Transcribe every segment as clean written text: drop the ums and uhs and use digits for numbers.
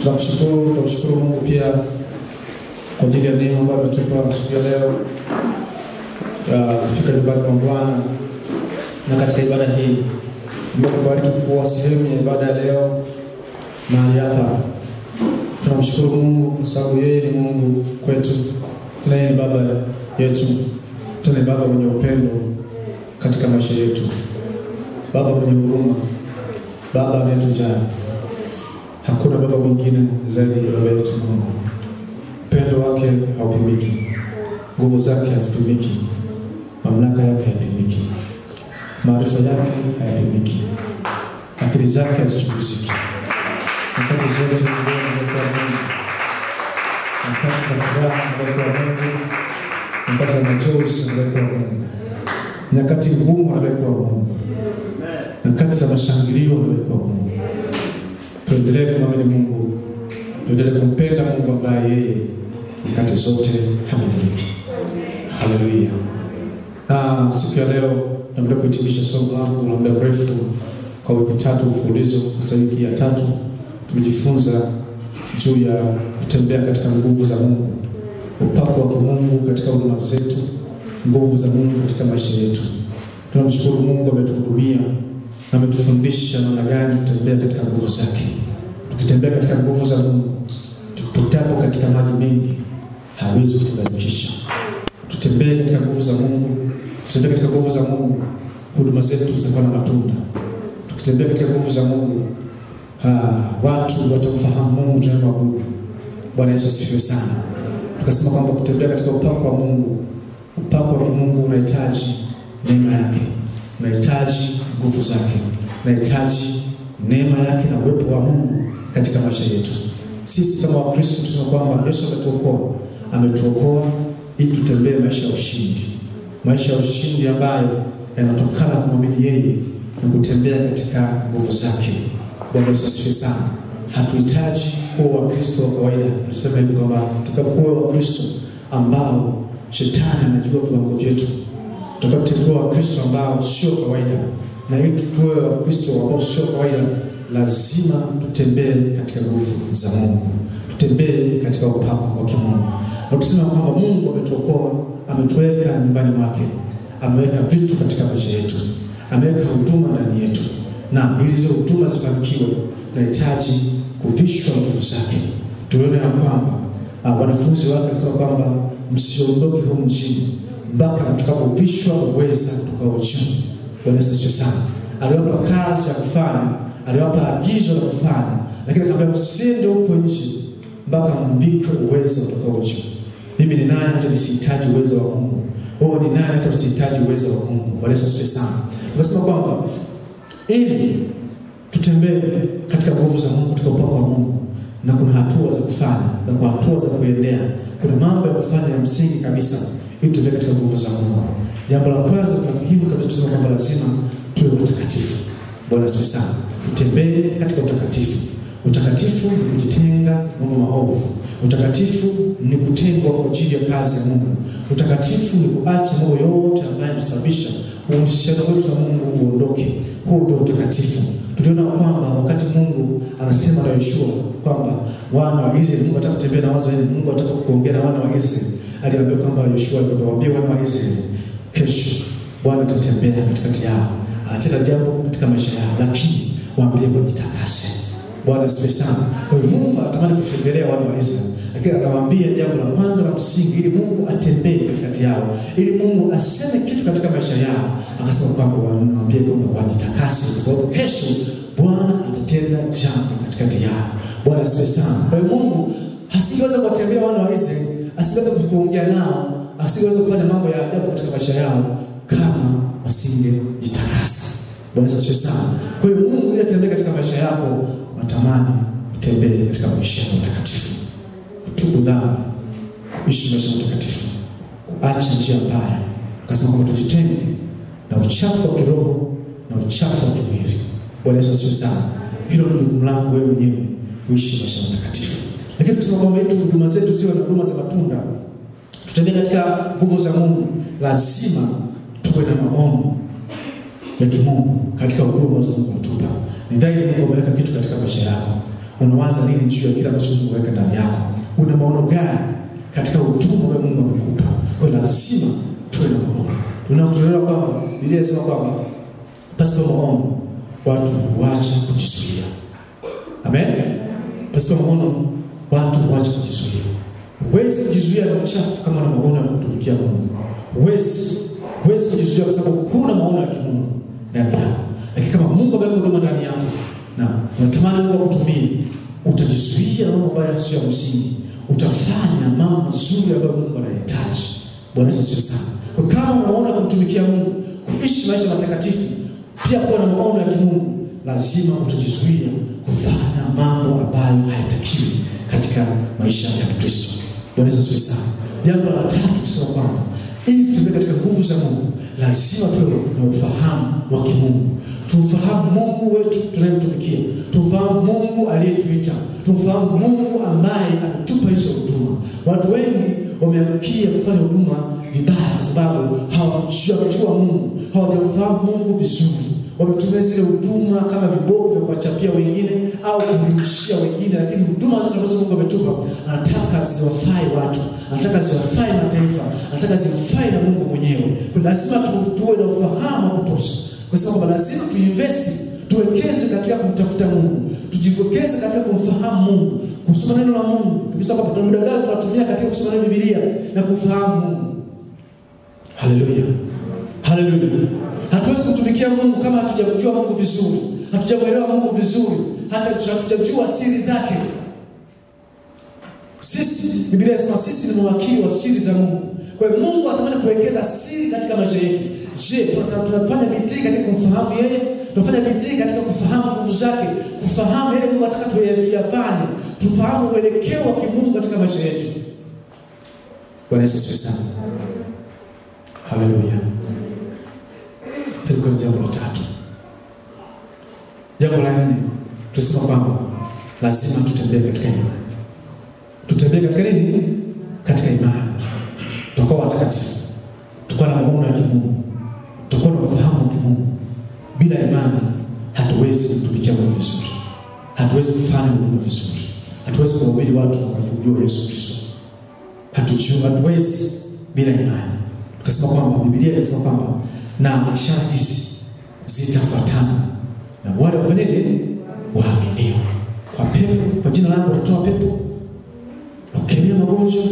Tunamshukuru Mungu pia kwa ajili ya neema ambayo ametupa siku ya leo kufika nyumbani kwa Bwana. Na katika ibada hii Mungu akubariki kuwa sehemu ya ibada ya leo mahali hapa. Tunamshukuru Mungu kwa sababu yeye ni Mungu kwetu. Tena yeye ni baba yetu. Tena ni baba mwenye upendo katika maisha yetu. Baba mwenye huruma. Baba anayetujali. Hakuna baba mwingine zaidi ya baba yetu Mungu. Upendo wake haupimiki. Nguvu zake hazipimiki. Mamlaka yake haipimiki. Maarifa yake hayapimiki. Akili zake hazichunguziki. Wakati zote Mungu amekuwa Mungu. Wakati za furaha amekuwa Mungu. Wakati za machozi amekuwa Mungu. Nyakati ngumu amekuwa Mungu. Nyakati za mashangilio amekuwa Mungu. Tuendelee kumwamini Mungu. Tuendelee kumpenda Mungu ambaye yeye nyakati zote hamiliki. Haleluya. Na siku ya leo naomba kuhitimisha somo langu la muda mrefu kwa wiki 3 mfululizo. Sasa wiki ya 3 tumejifunza juu ya kutembea katika nguvu za Mungu, upako wa kimungu katika huduma zetu, nguvu za Mungu katika maisha yetu. Tunamshukuru Mungu ametuhudumia na ametufundisha namna gani tutembea katika nguvu zake. Tukitembea katika nguvu za Mungu, tutapo katika maji mengi hawezi kutugarikisha. Tutembee katika nguvu za Mungu, tutembee katika nguvu za Mungu, huduma zetu zitakuwa na matunda. Tukitembea katika nguvu za Mungu, watu watakufahamu Mungu tunayemwabudu. Bwana Yesu asifiwe sana. Tukasema kwamba kutembea katika upako wa Mungu, upako wa kimungu unahitaji neema yake, unahitaji nguvu zake, unahitaji neema yake na uwepo wa Mungu katika maisha yetu. Sisi kama Wakristo tunasema kwamba Yesu ametuokoa ili tutembee maisha ya ushindi. Maisha ya ushindi ambayo yanatokana kumwamini yeye na kutembea katika nguvu zake. Bwana Yesu asifiwe sana. Hatuhitaji kuwa Wakristo wa kawaida. Tunasema hivi kwamba tukakuwa Wakristo ambao shetani anajua viwango vyetu. Tukakuwa Wakristo ambao sio kawaida. Na ili tuwe Wakristo ambao sio kawaida, lazima tutembee katika nguvu za Mungu. Tutembee katika upako wa kimungu. Na tuseme kwamba Mungu ametuokoa, ametuweka nyumbani mwake. Ameweka vitu katika maisha yetu. Ameweka huduma ndani yetu. Na ili hizo huduma zifanikiwe, tunahitaji kuvishwa nguvu zake. Tuone kwamba wanafunzi wake wanasema kwamba msiondoke huko mjini mpaka mtakapovishwa uweza kutoka juu. Bwana Yesu asifiwe sana. Aliwapa kazi ya kufanya, aliwapa agizo la kufanya, lakini akamwambia msiende huko nje mpaka mvikwe uweza kutoka juu. Mimi ni nani hata nisihitaji uwezo wa Mungu? Wewe ni nani hata usihitaji uwezo wa Mungu? Bwana Yesu asifiwe sana. Tunasema kwamba ili tutembee katika nguvu za Mungu, katika upako wa Mungu, na kuna hatua za kufanya na kwa hatua za kuendea. Kuna mambo ya kufanya ya msingi kabisa ili tutembee katika nguvu za Mungu. Jambo la kwanza na muhimu kabisa tunasema kwamba lazima tuwe watakatifu. Bwana asifiwe sana. Tutembee katika utakatifu. Utakatifu ni kujitenga mambo maovu. Utakatifu ni kutengwa kwa ajili ya kazi ya Mungu. Utakatifu ni kuacha mambo yote ambayo yanasababisha uhusiano wetu na Mungu uondoke. Huo ndio utakatifu. Tuliona kwamba wakati Mungu anasema na Yoshua kwamba wana wa Israeli, Mungu anataka kutembea na wazao, Mungu anataka kuongea na wana wa Israeli. Aliambia kwamba Yoshua aliwaambia wana wa Israeli, kesho Bwana atatembea katikati yao. Atenda jambo katika maisha yao, lakini waambie wajitakase. Bwana asifiwe sana. Kwa hiyo Mungu anatamani kutembelea wana wa Israeli, lakini anawaambia jambo la kwanza la msingi ili Mungu atembee katikati yao, ili Mungu aseme kitu katika maisha yao. Akasema kwamba waambie kwamba wajitakase kwa sababu kesho Bwana atatenda jambo katikati yao. Bwana asifiwe sana. Kwa hiyo Mungu asingeweza kuwatembelea wana wa Israeli, asingeweza kuongea nao, asingeweza kufanya mambo ya ajabu katika maisha yao kama wasingejitakasa. Bwana asifiwe sana. Kwa hiyo Mungu ili atembee katika maisha yako, unatamani utembee katika maisha ya utakatifu. Tubu dhambi, ishi maisha mtakatifu, acha njia mbaya. Akasema kwamba tujitenge na uchafu wa kiroho na uchafu wa kimwili. Bwana Yesu asifiwe sana. Hilo ni jukumu lako wewe mwenyewe, uishi maisha mtakatifu. Lakini tukisema kwamba huduma zetu sio huduma za matunda, tutembee katika nguvu za Mungu, lazima tuwe na maono ya kimungu katika huduma za Mungu atupa. Ni dhahiri Mungu ameweka kitu katika maisha yako. Unawaza nini juu ya kile ambacho Mungu ameweka ndani yako? Una maono gani katika utumwa ambao Mungu amekupa? Kwa lazima tuwe na maono. Tunakuelewa kwamba Biblia inasema kwamba pasipo maono watu waacha kujizuia. Amen. Pasipo maono watu waacha kujizuia. Huwezi kujizuia na uchafu kama una maono ya kutumikia Mungu. Huwezi kujizuia kwa sababu kuna maono ya Mungu ndani yako. Lakini kama Mungu ameweka huduma ndani yako na unatamani Mungu akutumie, utajizuia na mambo ambayo sio ya msingi. Utafanya mambo mazuri ambayo Mungu anahitaji. Bwana Yesu asifiwe sana. Kwa kama unaona kumtumikia Mungu, kuishi maisha matakatifu, pia kuwa na maono ya Mungu, lazima utajizuia kufanya mambo ambayo hayatakiwi katika maisha ya Kristo. Bwana Yesu asifiwe sana. Jambo la tatu sio kwamba ili tutembee katika nguvu za Mungu, lazima tuwe na ufahamu wa kimungu. Tufahamu Mungu wetu tunayemtumikia. Tufahamu Mungu aliyetuita. Tufahamu Mungu ambaye ametupa hizo huduma. Watu wengi wameangukia kufanya huduma vibaya kwa sababu hawajua Mungu, hawajafahamu Mungu vizuri. Wametumia zile huduma kama viboko vya kuwachapia wengine au kumrudishia wengine, lakini huduma zote ambazo Mungu ametupa anataka ziwafai watu, anataka ziwafai mataifa, anataka ziwafai na Mungu mwenyewe. Kwa lazima tuwe na ufahamu wa kutosha. Kwa sababu lazima tuinvest, tuwekeze katika kumtafuta Mungu, tujiwekeze katika kumfahamu Mungu, kusoma neno la Mungu. Tukisema kwa muda gani tunatumia katika kusoma neno Biblia na kufahamu Mungu. Haleluya. Haleluya. Hatuwezi kutumikia Mungu kama hatujamjua Mungu vizuri, hatujamuelewa Mungu vizuri, hata hatujajua siri zake. Sisi, Biblia inasema sisi ni mawakili wa siri za Mungu. Kwa hiyo Mungu anatamani kuwekeza siri katika maisha yetu. Je, tunafanya bidii katika kumfahamu yeye? Tunafanya bidii katika kufahamu nguvu zake, kufahamu yale Mungu anataka tuyafanye, tufahamu uelekeo wa kimungu katika maisha yetu. Bwana Yesu asifiwe sana. Haleluya. Hilo ni jambo la tatu. Jambo la nne, tunasema kwamba lazima tutembee katika imani. Tutembee katika nini? Katika imani. Tutakuwa watakatifu. Tutakuwa na maono ya kimungu. Tutakuwa na ufahamu wa kimungu. Bila imani hatuwezi kutumikia Mungu vizuri. Hatuwezi kufanya huduma vizuri. Hatuwezi kuhubiri watu kwa kujua Yesu Kristo. Hatuwezi bila imani. Tukasema kwamba Biblia inasema kwamba na ishara hizi zitafuatana na wale wafanyaje? Waaminio. Kwa pepo, kwa jina langu watatoa pepo, wakemea magonjwa.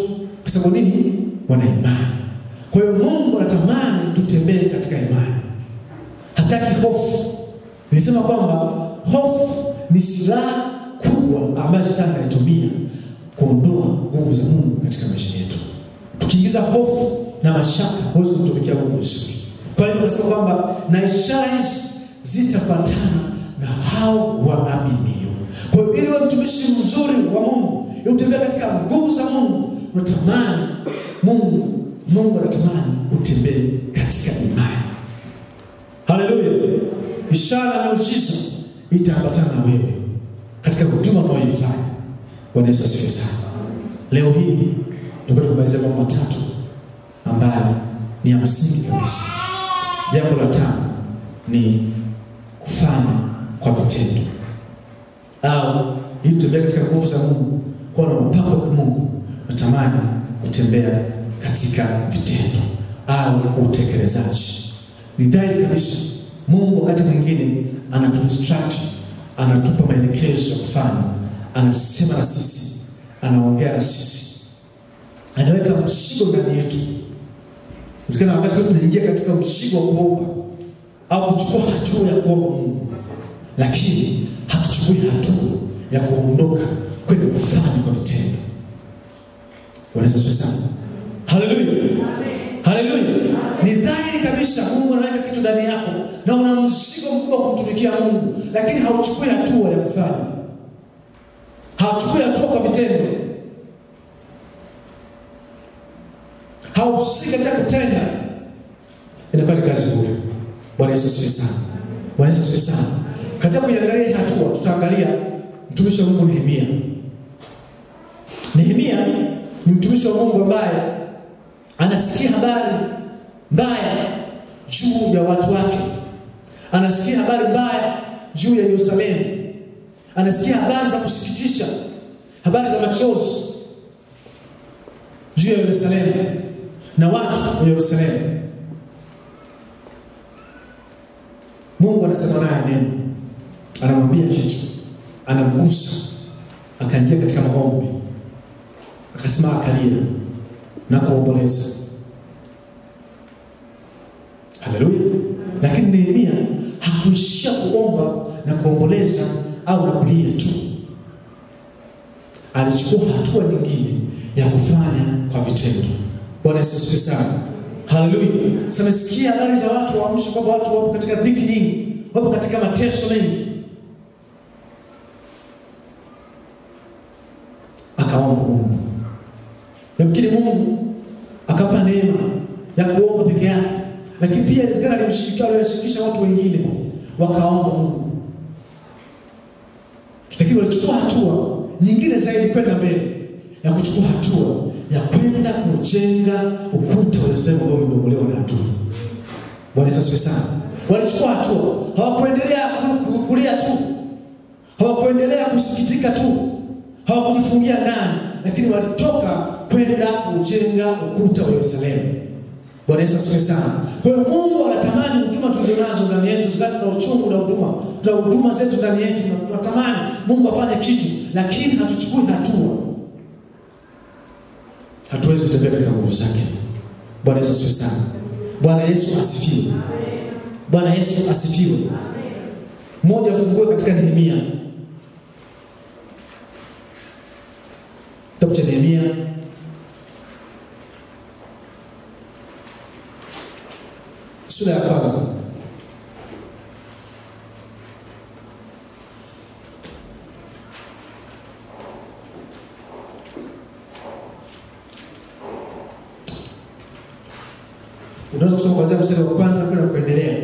Kwa sababu nini? Wana imani. Kwa hiyo Mungu anatamani tutembee katika imani. Hataki hofu. Nilisema kwamba hofu ni silaha kubwa ambayo Shetani anatumia kuondoa nguvu za Mungu katika maisha yetu. Tukiingiza hofu na mashaka, huwezi kutumikia Mungu vizuri. Kwa hiyo tunasema kwamba na ishara hizi zitafuatana na hao waaminio. Kwa hiyo ili uwe mtumishi mzuri wa Mungu, utembee katika nguvu za Mungu, unatamani Mungu anatamani utembee katika imani. Haleluya. Ishara na miujiza itaambatana na wewe katika huduma unayoifanya. Bwana Yesu asifiwe sana. Leo hii tunataka kumalizia mambo matatu ambayo ni ya msingi kabisa. Jambo la tano ni kufanya kwa vitendo. Au ili tutembee katika nguvu za Mungu, kwa na upako wa Mungu, natamani kutembea katika vitendo au utekelezaji. Ni dhahiri kabisa Mungu wakati mwingine anatuinstruct, anatupa maelekezo ya kufanya, anasema na sisi, anaongea na sisi, anaweka mzigo ndani yetu. Zikana wakati tunaingia katika mzigo wa kuomba au kuchukua hatua ya kuomba Mungu, lakini hatuchukui hatua ya kuondoka kwenda kufanya kwa vitendo. Bwana Yesu asifiwe sana. Haleluya. Amen. Haleluya. Ni dhahiri kabisa Mungu anaweka kitu ndani yako na una mzigo mkubwa kumtumikia Mungu, lakini hauchukui hatua ya kufanya. Hauchukui hatua kwa vitendo. Hausiki katika kutenda. Inakuwa ni kazi bure. Bwana Yesu asifiwe sana. Bwana Yesu asifiwe sana. Katika kuangalia hatua, tutaangalia mtumishi wa Mungu Nehemia. Nehemia ni mtumishi wa Mungu ambaye anasikia habari mbaya juu ya watu wake. Anasikia habari mbaya juu ya Yerusalemu. anasikia habari za kusikitisha, habari za machozi juu ya Yerusalemu na watu wa Yerusalemu. Mungu anasema naye neno, anamwambia kitu, anamgusa, akaingia katika maombi, akasema akalia na kuomboleza. Haleluya. Lakini Nehemia hakuishia kuomba na kuomboleza au na kulia tu. Alichukua hatua nyingine ya kufanya kwa vitendo. Bwana Yesu asifiwe sana. Haleluya. Sasa nasikia habari za watu waamsho kwamba watu wapo katika dhiki nyingi, wapo katika mateso mengi. Akaomba Mungu. Yamkini Mungu akapa neema ya kuomba peke yake, lakini pia inawezekana alimshirikisha watu wengine wakaomba Mungu. Lakini walichukua hatua nyingine zaidi kwenda mbele, ya kuchukua hatua ya kwenda kujenga ukuta wa Yerusalemu ambao umebomolewa na hatua. Bwana Yesu asifiwe sana. Walichukua hatua, hawakuendelea kulia tu, hawakuendelea kusikitika tu, hawakujifungia ndani, lakini walitoka kwenda kujenga ukuta wa Yerusalemu. Bwana Yesu asifiwe sana. Kwa hiyo Mungu anatamani huduma tulizonazo ndani yetu, zikati na uchungu na huduma zetu ndani yetu, na tunatamani Mungu afanye kitu, lakini hatuchukui hatua. Hatuwezi kutembea katika nguvu zake. Bwana Yesu asifiwe sana. Bwana Yesu asifiwe. Bwana Yesu asifiwe. Mmoja afungue katika Nehemia. Kitabu cha Nehemia sura ya kwanza. Unaweza kusoma kuanzia mstari wa kwanza kwenda kuendelea.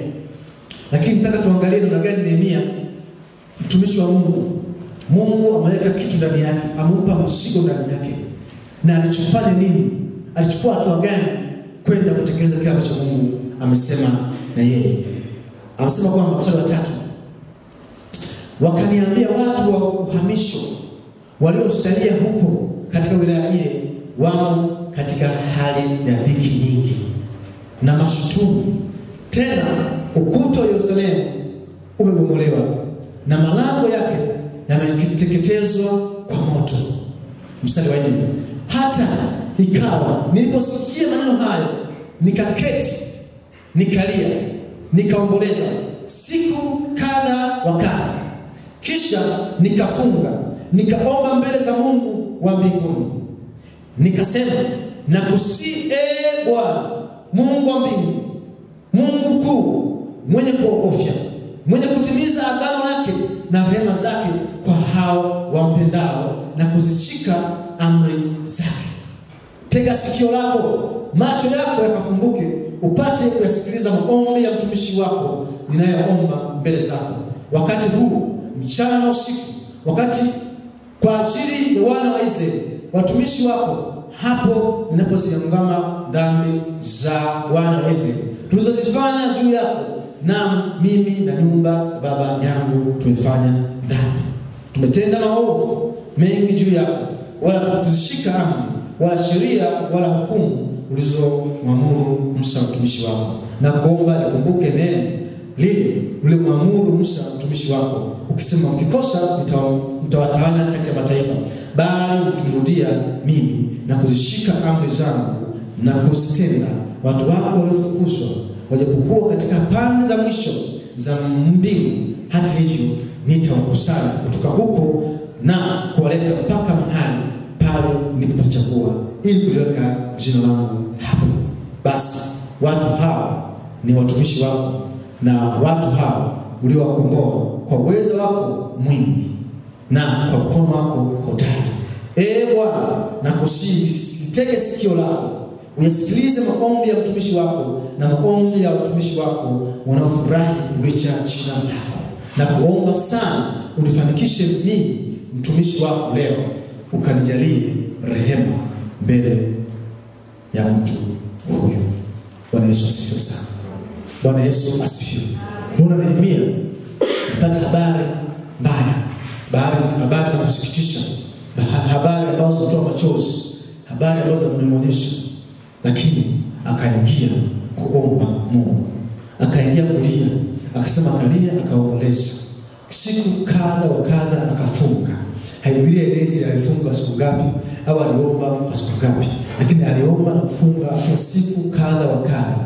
Lakini nataka tuangalie namna gani Nehemia mtumishi wa Mungu, Mungu ameweka kitu ndani yake, amempa mzigo ndani yake, na alichofanya nini? Alichukua hatua gani kwenda kutekeleza kile ambacho Mungu amesema na yeye. Amesema kwamba mstari wa 3, wakaniambia watu wa uhamisho waliosalia huko katika wilaya ile wamo katika hali ya dhiki nyingi na mashutumu. Tena ukuta wa Yerusalemu umebomolewa na malango yake yameteketezwa kwa moto. Mstari wa 4, hata ikawa niliposikia maneno hayo, nikaketi, nikalia, nikaomboleza siku kadha wa kadha. Kisha nikafunga, nikaomba mbele za Mungu wa mbinguni. Nikasema, nakusihi Bwana Mungu wa mbingu, Mungu mkuu, mwenye kuogofya, mwenye kutimiza agano lake na rehema zake kwa hao wampendao na kuzishika amri zake. Tega sikio lako, macho yako yakafumbuke, upate kuyasikiliza maombi ya mtumishi wako ninayoomba mbele zako wakati huu mchana na usiku, wakati kwa ajili ya wana wa Israeli watumishi wako, hapo ninapoziungama dhambi za wana wa Israeli tulizozifanya juu yako, na mimi na nyumba ya baba yangu tumefanya dhambi, tumetenda maovu mengi juu yako, wala tukuzishika amri wala sheria wala hukumu ulizomwamuru Musa mtumishi wako, na kuomba nikumbuke neno lile ulimwamuru Musa mtumishi wako, ukisema ukikosa nitawatawanya kati ya mataifa, bali ukinirudia mimi na kuzishika amri zangu na kuzitenda, watu wako waliofukuzwa wajapokuwa katika pande za mwisho za mbingu, hata hivyo nitawakusanya kutoka huko na kuwaleta mpaka mahali pale nilipochagua ili kuliweka jina langu hapo. Basi watu hao ni watumishi wako, na watu hao uliowakomboa kwa uwezo wako mwingi na kwa mkono wako hodari. Bwana, nakusihi litege sikio lako, uyasikilize maombi ya mtumishi wako na maombi ya watumishi wako wanaofurahi kulicha jina lako, na kuomba sana unifanikishe mimi mtumishi wako leo, ukanijalie rehema mbele ya mtu huyu. Bwana Yesu asifiwe sana. Bwana Yesu asifiwe. Bwana Nehemia alipata habari mbaya habari za kusikitisha, habari ambazo zinatoa machozi, habari ambazo zinamwonyesha, lakini akaingia kuomba Mungu, akaingia kulia, akasema kalia, akaomboleza. Siku kadha wa kadha akafunga. Biblia inaeleza alifunga siku ngapi au aliomba siku ngapi, lakini aliomba na kufunga kwa siku kadha wa kadha.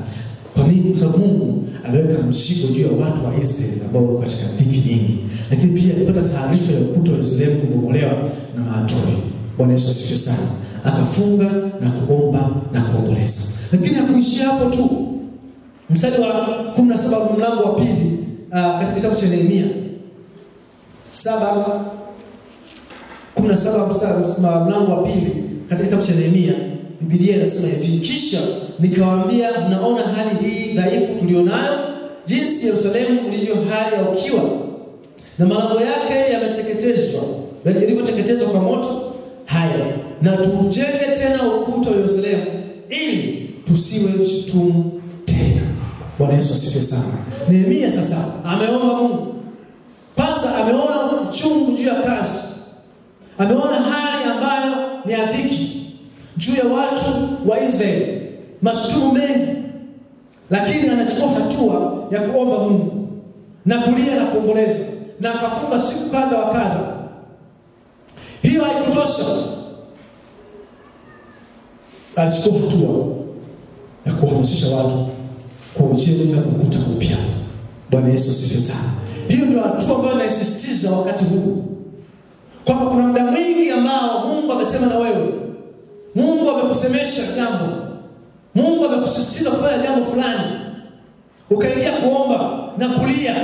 Kwa nini? Kwa sababu Mungu aliweka mzigo juu ya watu wa Israeli ambao wako katika dhiki nyingi, lakini pia alipata taarifa ya ukuta wa Yerusalemu kubomolewa na maadui. Bwana Yesu asifiwe sana. Akafunga na kuomba na kuomboleza. Lakini hakuishia hapo tu. Mstari wa 17 mlango wa 2 katika kitabu cha Nehemia 17 mlango wa 2 katika kitabu cha Nehemia, Biblia inasema hivi: kisha nikawaambia, mnaona hali hii dhaifu tulionayo, jinsi Yerusalemu ulivyo hali ya ukiwa na malango yake yameteketezwa, yalivyoteketezwa kwa moto. Haya, na tujenge tena ukuta wa Yerusalemu ili tusiwe shtumu tena. Bwana Yesu asifiwe sana. Nehemia sasa ameomba Mungu. Kwanza ameona uchungu juu ya kazi. Ameona hali ambayo ni ya dhiki juu ya watu wa Israeli, mashtumu mengi, lakini anachukua hatua ya kuomba Mungu na kulia na kuomboleza, na akafunga siku kadha wa kadha. Hiyo haikutosha. Alichukua hatua ya kuhamasisha watu kujenga ukuta mpya. Bwana Yesu asifiwe sana. Hiyo ndio hatua ambayo naisisitiza wakati huu, kwamba kuna muda mwingi ambao Mungu amesema na wewe, Mungu amekusemesha jambo, Mungu amekusisitiza kufanya jambo fulani, ukaingia kuomba na kulia,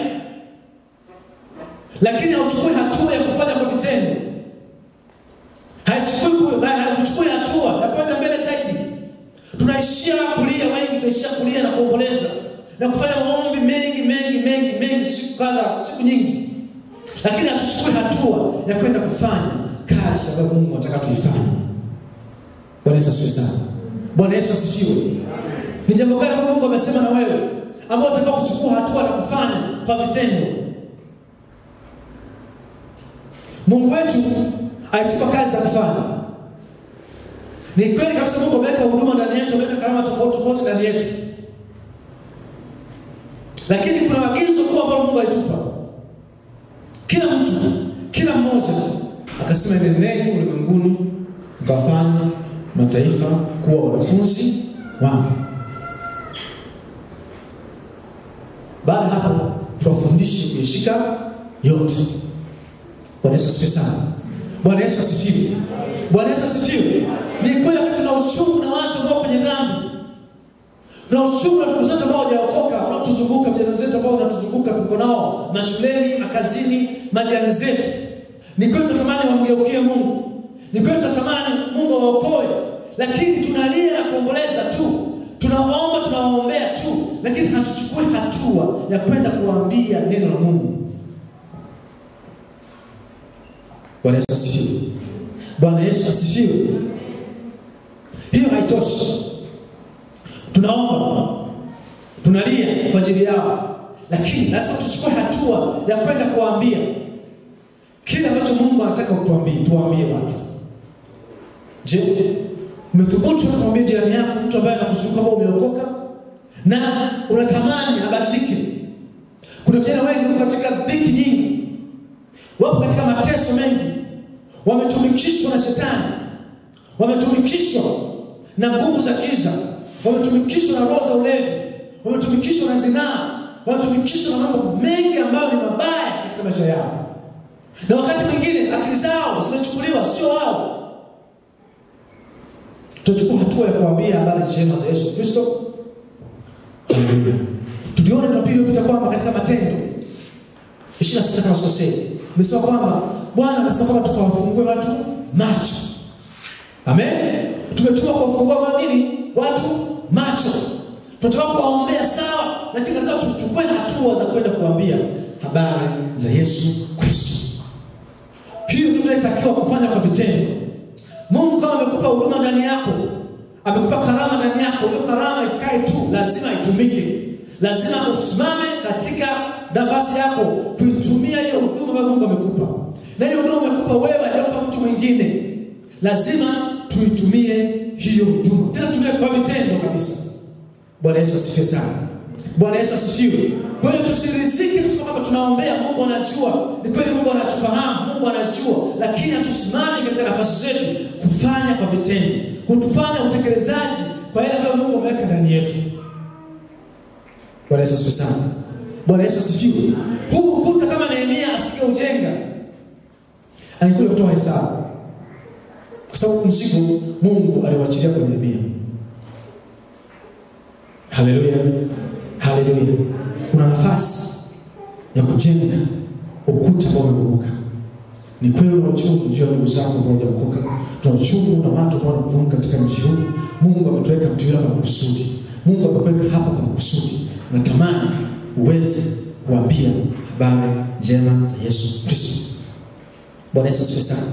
lakini hauchukui hatua ya kufanya kwa vitendo. Hauchukui hatua ya kwenda mbele zaidi. Tunaishia kulia, wengi tunaishia kulia na kuomboleza na kufanya maombi mengi siku nyingi, lakini hatuchukui hatua ya kwenda kufanya kazi ambayo Mungu anataka tuifanye. Bwana Yesu asifiwe sana. Bwana Yesu asifiwe. Ni jambo gani ambalo Mungu amesema na wewe ambao unataka kuchukua hatua na kufanya kwa vitendo? Mungu wetu alitupa kazi za kufanya. Ni kweli kabisa Mungu ameweka huduma ndani yetu, ameweka karama tofauti ndani yetu. Lakini kuna agizo kwa ambalo Mungu alitupa. Kila mmoja akasema, nendeni ulimwenguni mkafanye mataifa kuwa wanafunzi wangu. Baada hapo tuwafundishe kuyashika yote. Bwana Yesu asifiwe sana. Bwana Yesu asifiwe. Bwana Yesu asifiwe. Ni kweli wakati tuna uchungu na watu ambao kwenye dhambi, tuna uchungu na ndugu zetu ambao hawajaokoka, wanaotuzunguka, vijana zetu ambao wanatuzunguka, tuko nao mashuleni, makazini, majirani zetu. Ni kweli tunatamani wamgeukie Mungu. Ni kweli tunatamani Mungu awaokoe, lakini tunalia na kuomboleza tu. Tunaomba, tunawaombea tu, lakini hatuchukui hatua ya kwenda kuambia neno la Mungu. Bwana Yesu asifiwe. Bwana Yesu asifiwe. Hiyo haitoshi. Tunaomba, tunalia kwa ajili yao, lakini lazima tuchukue hatua ya kwenda kuambia kile ambacho Mungu anataka tuambie watu. Je, umethubutu kumwambia jirani yako, mtu ambaye anakuzunguka kama umeokoka na unatamani abadilike? Kuna vijana wengi katika dhiki nyingi, wapo katika mateso mengi, wametumikishwa na shetani, wametumikishwa na nguvu za giza, wametumikishwa na roho za ulevi, wametumikishwa na zinaa, wametumikishwa na mambo mengi ambayo ni mabaya katika maisha yao. Na wakati mwingine akili zao zinachukuliwa, sio wao. Tuchukue hatua ya kuambia habari njema za Yesu Kristo. Haleluya. Tuliona Jumapili iliyopita kwamba katika Matendo 26 kama sikosei, nimesema kwamba Bwana anasema kwamba tukawafungue watu macho. Amen. Tumetuma kuwafungua watu macho. Tunataka kuwaombea sawa, lakini lazima tuchukue hatua za kwenda kuambia habari za Yesu Kristo. Hiyo ndio tunatakiwa kufanya kwa vitendo. Mungu kama amekupa huduma ndani yako, amekupa karama ndani yako, hiyo karama isikae tu, lazima itumike. Lazima usimame katika nafasi yako kuitumia hiyo huduma ambayo Mungu amekupa. Na hiyo huduma umekupa wewe, hajampa mtu mwingine. Lazima tuitumie hiyo huduma. Tena tumie kwa vitendo kabisa. Bwana Yesu asifiwe sana. Bwana Yesu asifiwe. Kwa hiyo tusiriziki tuseme kama tunaombea Mungu anajua. Ni kweli Mungu anatufahamu, Mungu anajua, lakini hatusimami katika nafasi zetu kufanya kwa vitendo. Kutufanya utekelezaji kwa yale ambayo Mungu ameweka ndani yetu. Bwana Yesu asifiwe sana. Bwana Yesu asifiwe. Huu ukuta kama Nehemia asingeujenga, alikuwa kutoa hesabu. Kwa sababu mzigo Mungu aliwachilia kwa Nehemia. Haleluya. Haleluya. Kuna nafasi ya kujenga ukuta ambao umebomoka. Ni kweli una uchungu juu ya ndugu zangu ambao hawajaokoka. Tuna uchungu na watu ambao wanavuka katika mji huu. Mungu ametuweka mtiwila kwa makusudi. Mungu amekuweka hapa kwa makusudi. Natamani uweze kuambia habari njema za Yesu Kristo. Bwana Yesu asifiwe sana.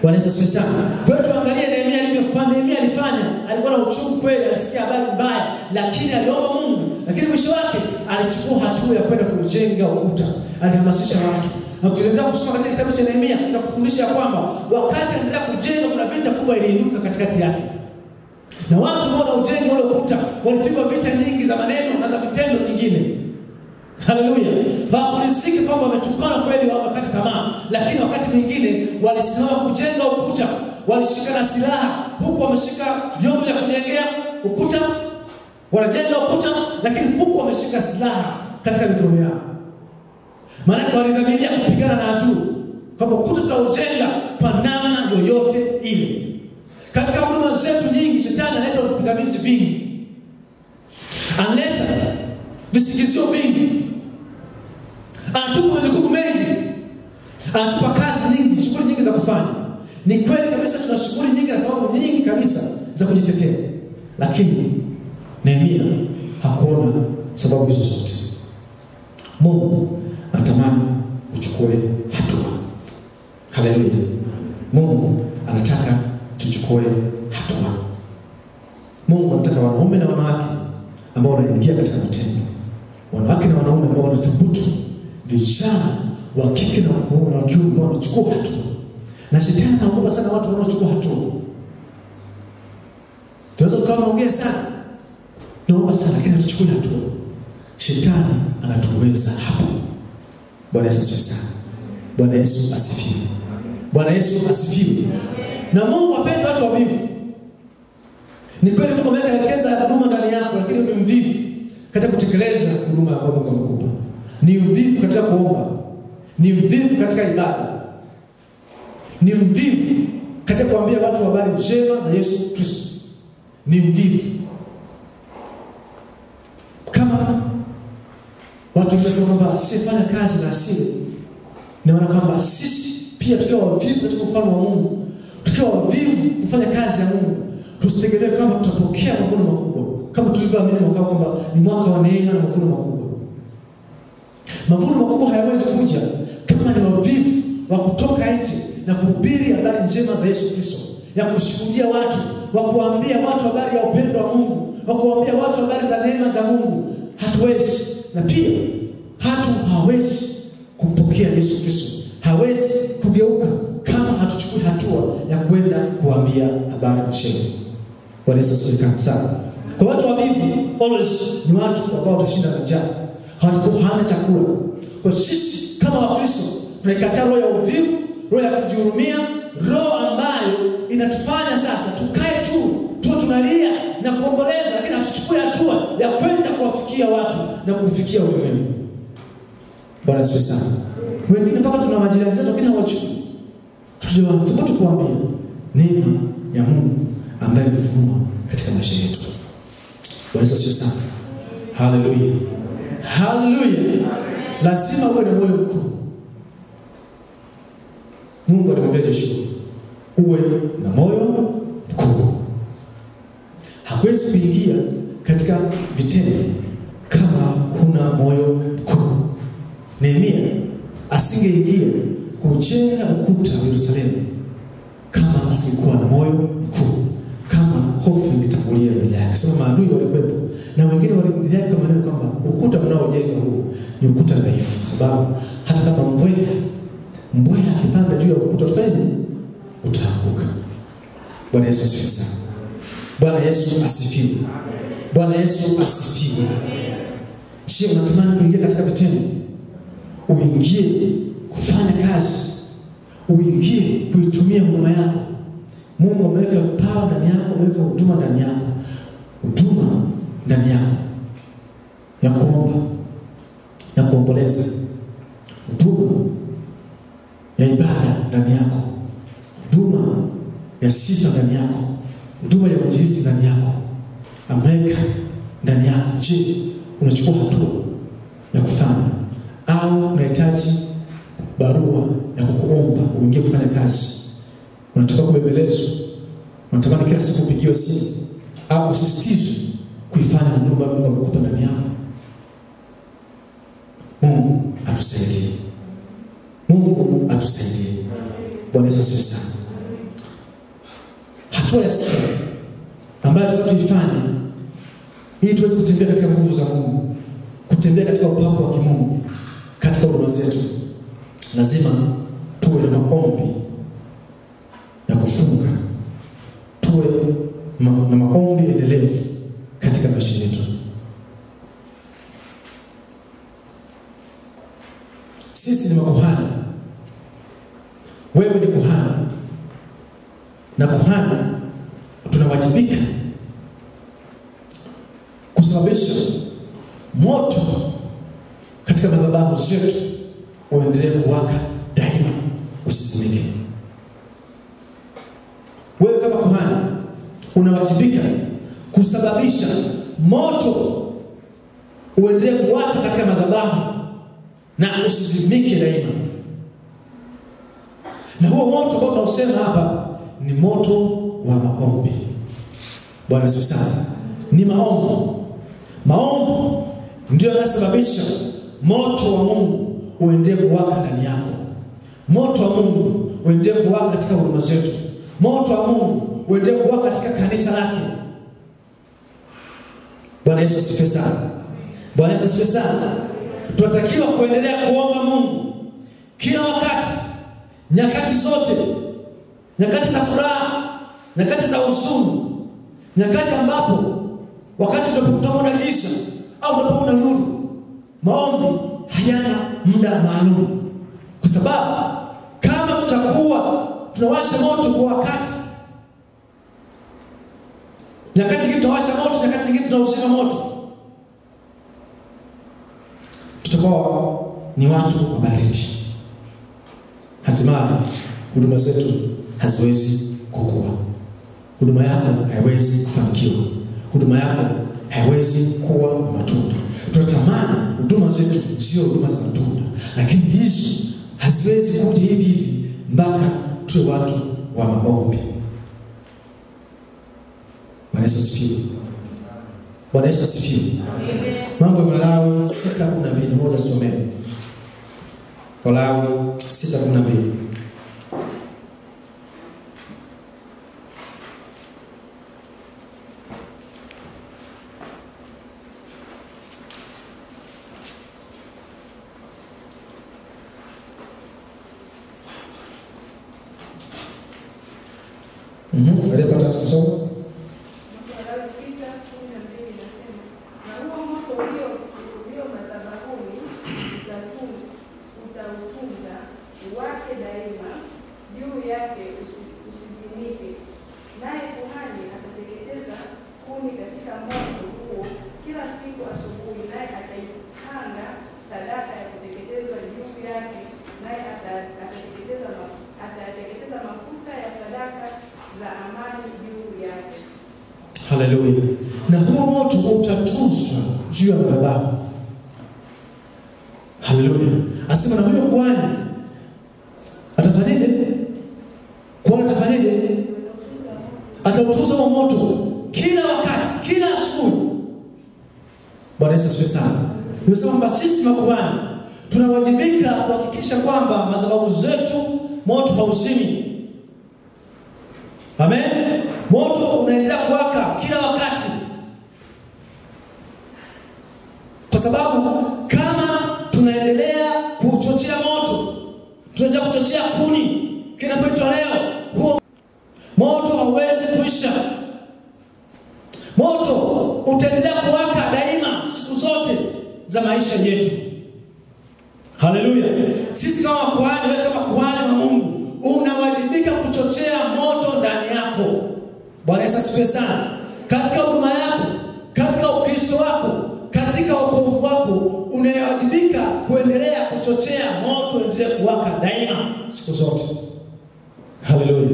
Bwana Yesu asifiwe sana. Kwa hiyo tuangalie Nehemia alivyokuwa. Nehemia alifanya, alikuwa na uchungu kweli, alisikia habari mbaya, lakini aliomba Mungu. Lakini mwisho wake alichukua hatua ya kwenda kujenga ukuta. Alihamasisha watu. Na ukiendelea kusoma katika kitabu cha Nehemia kitakufundisha kwamba wakati anaendelea kujenga kuna vita kubwa iliinuka katikati yake. Na watu ambao wanajenga ule ukuta walipigwa vita nyingi za maneno na za vitendo vingine. Haleluya. Hawakuridhika kwamba wametukana kweli, wakati tamaa, lakini wakati mwingine walisimama kujenga ukuta, walishika na silaha, huku wameshika vyombo vya kujengea ukuta, wanajenga ukuta, lakini huku wameshika silaha katika mikono yao. Maana walidhamiria kupigana na adui, kwamba ukuta tutaujenga kwa namna yoyote ile. Katika huduma zetu nyingi, shetani analeta vipingamizi vingi, analeta visikizio vingi, anatupa majukumu mengi, anatupa kazi nyingi, shughuli nyingi za kufanya. Ni kweli kabisa tuna shughuli nyingi na sababu nyingi kabisa za kujitetea, lakini Nehemia hakuona sababu hizo zote. Mungu anatamani uchukue hatua. Haleluya. Mungu anataka tuchukue hatua. Mungu anataka wanaume na wanawake ambao wanaingia katika matendo. Wanawake na wanaume ambao wanathubutu, vijana wa kike na wa kiume ambao wanachukua hatua. Na shetani anaogopa sana watu wanaochukua hatua. Tunaweza tukaongea sana, naomba sana, lakini tuchukue hatua. Shetani anatuweza hapo. Bwana Yesu asifiwe sana. Bwana Yesu asifiwe. Bwana Yesu asifiwe. Na Mungu hapendi watu wavivu. Ni kweli Mungu ameweka huduma ndani yako, lakini ni mvivu katika kutekeleza huduma ambayo Mungu amekupa. Ni mvivu katika kuomba. Ni mvivu katika ibada. Ni mvivu katika kuambia watu habari njema za Yesu Kristo. Ni mvivu. Kama watu wamesema kwamba asifanya kazi na asili, naona kwamba sisi pia tukiwa wavivu katika ufalme wa Mungu, tukiwa wavivu kufanya kazi ya Mungu, tusitegemee kama tutapokea mavuno makubwa, kama tulivyoamini mwaka kwamba ni mwaka wa neema na mavuno makubwa. Mavuno makubwa hayawezi kuja kama ni wavivu wa kutoka nje na kuhubiri habari njema za Yesu Kristo, ya kushuhudia watu, wa kuambia watu habari ya upendo wa Mungu, wa kuambia watu habari za neema za Mungu. Hatuwezi, na pia hawezi kumpokea Yesu Kristo, hawezi kugeuka kama hatuchukui hatua ya kwenda kuambia habari njema. Bwana Yesu asifiwe sana. Kwa watu wavivu always ni watu ambao watashinda na njaa, hana chakula. Kwa sisi kama Wakristo tunaikataa roho ya uvivu, roho ya kujihurumia, roho ambayo inatufanya sasa tukae tu tunalia na kuomboleza, lakini hatuchukui hatua ya kwenda kuwafikia watu na kufikia ulimwengu. Bwana asifiwe sana. Wengine mpaka tuna majirani zetu lakini hawachukui. Hatujawathubutu kuambia neema ya Mungu ambaye imefunua katika maisha yetu. Bwana asifiwe sana. Haleluya. Haleluya. Lazima uwe na moyo mkuu. Mungu alimwambia Joshua, uwe na moyo mkuu. Hawezi kuingia katika vitendo kama huna moyo mkuu. Nehemia asingeingia kujenga ukuta wa Yerusalemu kama asingekuwa na moyo mkuu, kama hofu ilitangulia mbele yake. Sema maadui walikuwepo na wengine walimdhihaki kwa maneno kwamba ukuta mnaojenga huu ni ukuta dhaifu, sababu hata kama mbweha mbweha akipanda juu ya ukuta utafanya utaanguka. Bwana Yesu asifiwe sana. Bwana Yesu asifiwe. Bwana Yesu asifiwe. Je, unatamani kuingia katika vitendo? Uingie kufanya kazi. Uingie kuitumia huduma yako. Mungu ameweka power ndani yako, ameweka huduma ndani yako. Huduma ndani yako ya kuomba na kuomboleza. Huduma ya ibada ndani yako. Huduma ya sifa ndani yako. Huduma ya uinjilisti ndani yako. Ameweka ndani yako. Je, unachukua hatua ya kufanya? Au unahitaji barua ya kukuomba uingie kufanya kazi? Unataka kubembelezwa? Unatamani kila siku upigiwe simu au usisitizwe kuifanya huduma Mungu amekupa ndani yako? Mungu atusaidie. Mungu atusaidie. Bwana Yesu asifiwe sana. Hatua ya 6 ambayo tunataka tuifanye ili tuweze kutembea katika nguvu za Mungu, kutembea katika upako wa kimungu katika huduma zetu, lazima tuwe na maombi ya kufunga. Tuwe na maombi endelevu katika maisha yetu. Sisi ni makuhani. Wewe ni kuhani. Na kuhani tunawajibika kusababisha moto katika madhabahu zetu uendelee kuwaka daima, usizimike. Wewe kama kuhani unawajibika kusababisha moto uendelee kuwaka katika madhabahu na usizimike daima. Na huo moto ambao tunausema hapa ni moto wa maombi. Bwana Yesu sana. Ni maombi. Maombi ndio yanasababisha moto wa Mungu uendelee kuwaka ndani yako. Moto wa Mungu uendelee kuwaka katika huduma zetu. Moto wa Mungu uendelee kuwaka katika kanisa lake. Bwana Yesu asifiwe sana. Bwana Yesu asifiwe sana. Tunatakiwa kuendelea kuomba Mungu kila wakati, nyakati zote, nyakati za furaha, nyakati za huzuni, nyakati ambapo wakati tunapokuwa na giza au tunapokuwa na nuru. Maombi hayana muda maalum, kwa sababu kama tutakuwa tunawasha moto kwa wakati, nyakati nyingine tunawasha moto, nyakati nyingine tunauzima moto, tutakuwa ni watu wa baridi. Hatimaye huduma zetu haziwezi kukua. Huduma yako haiwezi kufanikiwa. Huduma yako haiwezi kuwa na matunda. Tunatamani huduma zetu sio huduma za matunda, lakini hizo haziwezi kuja hivi hivi mpaka tuwe watu wa maombi. Bwana Yesu asifiwe. Bwana Yesu asifiwe. Mambo ya Walawi 6:12, moja tusomee. Walawi 6:12. Aliyepata kusoma? Walawi 6:12 inasema, na huo moto ulio madhabahuni utautunza uwake daima, juu yake usizimike. Naye kuhani atateketeza kuni katika moto huo kila siku asubuhi, naye ataipanga sadaka ya kuteketezwa juu yake, naye atateketeza mafuta ya sadaka za amani juu yake. Haleluya. Na huo moto utatuzwa juu ya madhabahu. Haleluya. Asema na huyo kuhani atafanyaje? Kuhani atafanyaje? Atautuza huo moto kila wakati, kila asubuhi. Bwana Yesu asifiwe sana. Tunasema kwamba sisi makuhani tunawajibika kuhakikisha kwamba madhabahu zetu moto hauzimi. Amen. Moto unaendelea kuwaka kila wakati. Kwa sababu kama tunaendelea kuchochea moto, tunaendelea kuchochea Moto hauwezi kuisha. Moto utaendelea kuwaka daima siku zote za maisha yetu. Haleluya. Sisi kama kuhani, wewe kama kuhani wa Mungu, unawajibika kuchochea moto ndani yako. Bwana Yesu asifiwe sana. Katika huduma yako, katika Ukristo wako, katika wokovu wako, unawajibika kuendelea kuchochea moto endelee kuwaka daima siku zote. Haleluya.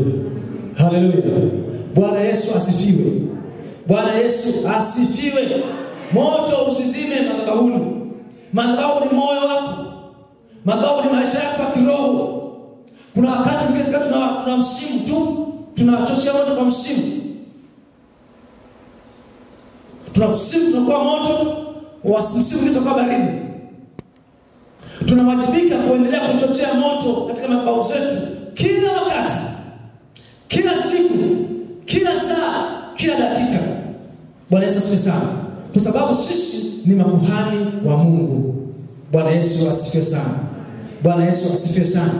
Haleluya. Bwana Yesu asifiwe. Bwana Yesu asifiwe. Moto usizime madhabahuni. Madhabahu ni moyo wako. Madhabahu ni maisha yako ya kiroho. Kuna wakati mwingine tuna msimu tu, tunachochea moto kwa msimu. Tuna msimu tunakuwa moto, wa msimu kutoka baridi. Tunawajibika kuendelea kuchochea moto katika madhabahu zetu kila wakati, kila siku, kila saa, kila dakika. Bwana Yesu asifiwe sana. Kwa sababu sisi ni makuhani wa Mungu. Bwana Yesu asifiwe sana. Bwana Yesu asifiwe sana.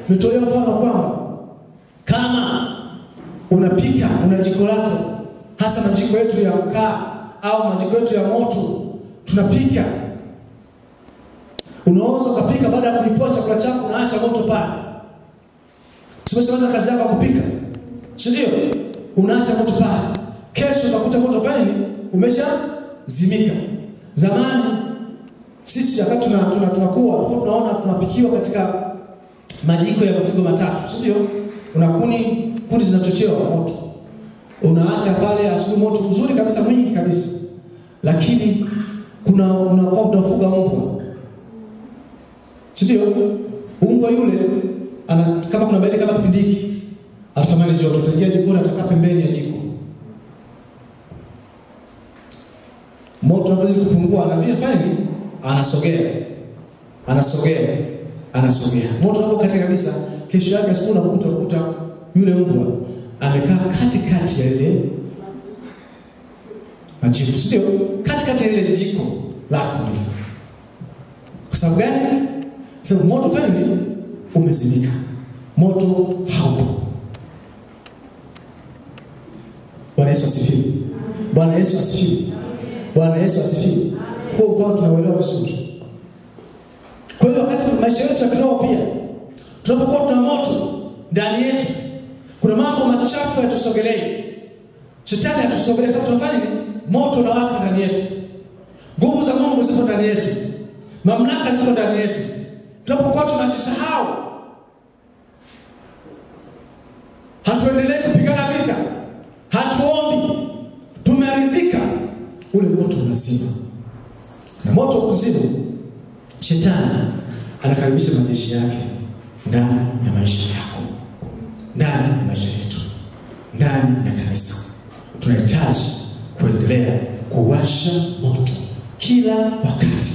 Nitolea mfano kwamba kama unapika, una jiko lako, hasa majiko yetu ya mkaa au majiko yetu ya moto, tunapika. Unaweza kupika baada ya kuipoa chakula chako unaasha moto pale. Usimaliza kazi yako kupika. Si ndio? Unaacha moto pale. Kesho utakuta moto fani umeshazimika. Zamani sisi wakati tunakuwa tunaona tunapikiwa katika majiko ya mafigo matatu, si ndio? Kuni zinachochewa moto. Unaacha pale asubuhi moto mzuri kabisa, mwingi kabisa. Lakini unafuga mbwa. Si ndio? Mbwa yule kama kuna baridi kama kipindi hiki, atamani joto, utaingia jikoni, atakaa pembeni ya jiko. Moto unaweza kupungua, anafanya nini? Anasogea. Moto unapokata kabisa, kesho yake asubuhi unakuta yule mbwa amekaa katikati ya ile majiko, sio? Katikati ya ile jiko lako. Kwa sababu gani? Sababu moto fanya nini? Umezimika. Moto haupo. Bwana Yesu asifiwe. Bwana Yesu asifiwe. Bwana Yesu asifiwe. Kwa tunaelewa vizuri. Kwa hiyo wakati maisha yetu ya kiroho pia, tunapokuwa tuna moto ndani yetu, kuna mambo machafu yatusogelee. Shetani atusogelee, sababu tunafanya nini? Moto unawaka ndani yetu. Nguvu za Mungu ziko ndani yetu. Mamlaka ziko ndani yetu. Tunapokuwa tunajisahau, hatuendelee kupigana vita, hatuombi, tumeridhika, ule moto unazima. Na moto ukizima, shetani anakaribisha majeshi yake ndani ya maisha yako, ndani ya maisha yetu, ndani ya kanisa. Tunahitaji kuendelea kuwasha moto kila wakati.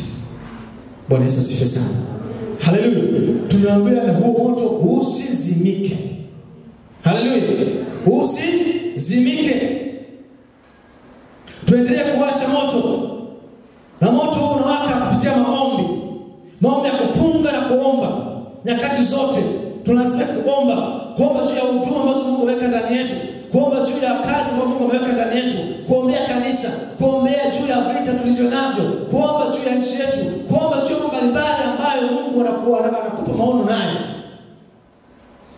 Bwana Yesu asifiwe sana. Haleluya. Tunaambia na huo moto usizimike. Haleluya. Usizimike. Tuendelee kuwasha moto. Na moto unawaka kupitia maombi. Maombi ya kufunga na kuomba. Nyakati zote tunasikia kuomba juu ya huduma ambazo Mungu ameweka ndani yetu, kuomba juu ya kazi ambazo Mungu ameweka ndani yetu, kuombea kanisa, kuombea juu ya vita tulizonavyo, kuomba juu ya nchi yetu, kuomba juu ya mbalimbali ambayo Mungu anakupa maono naye.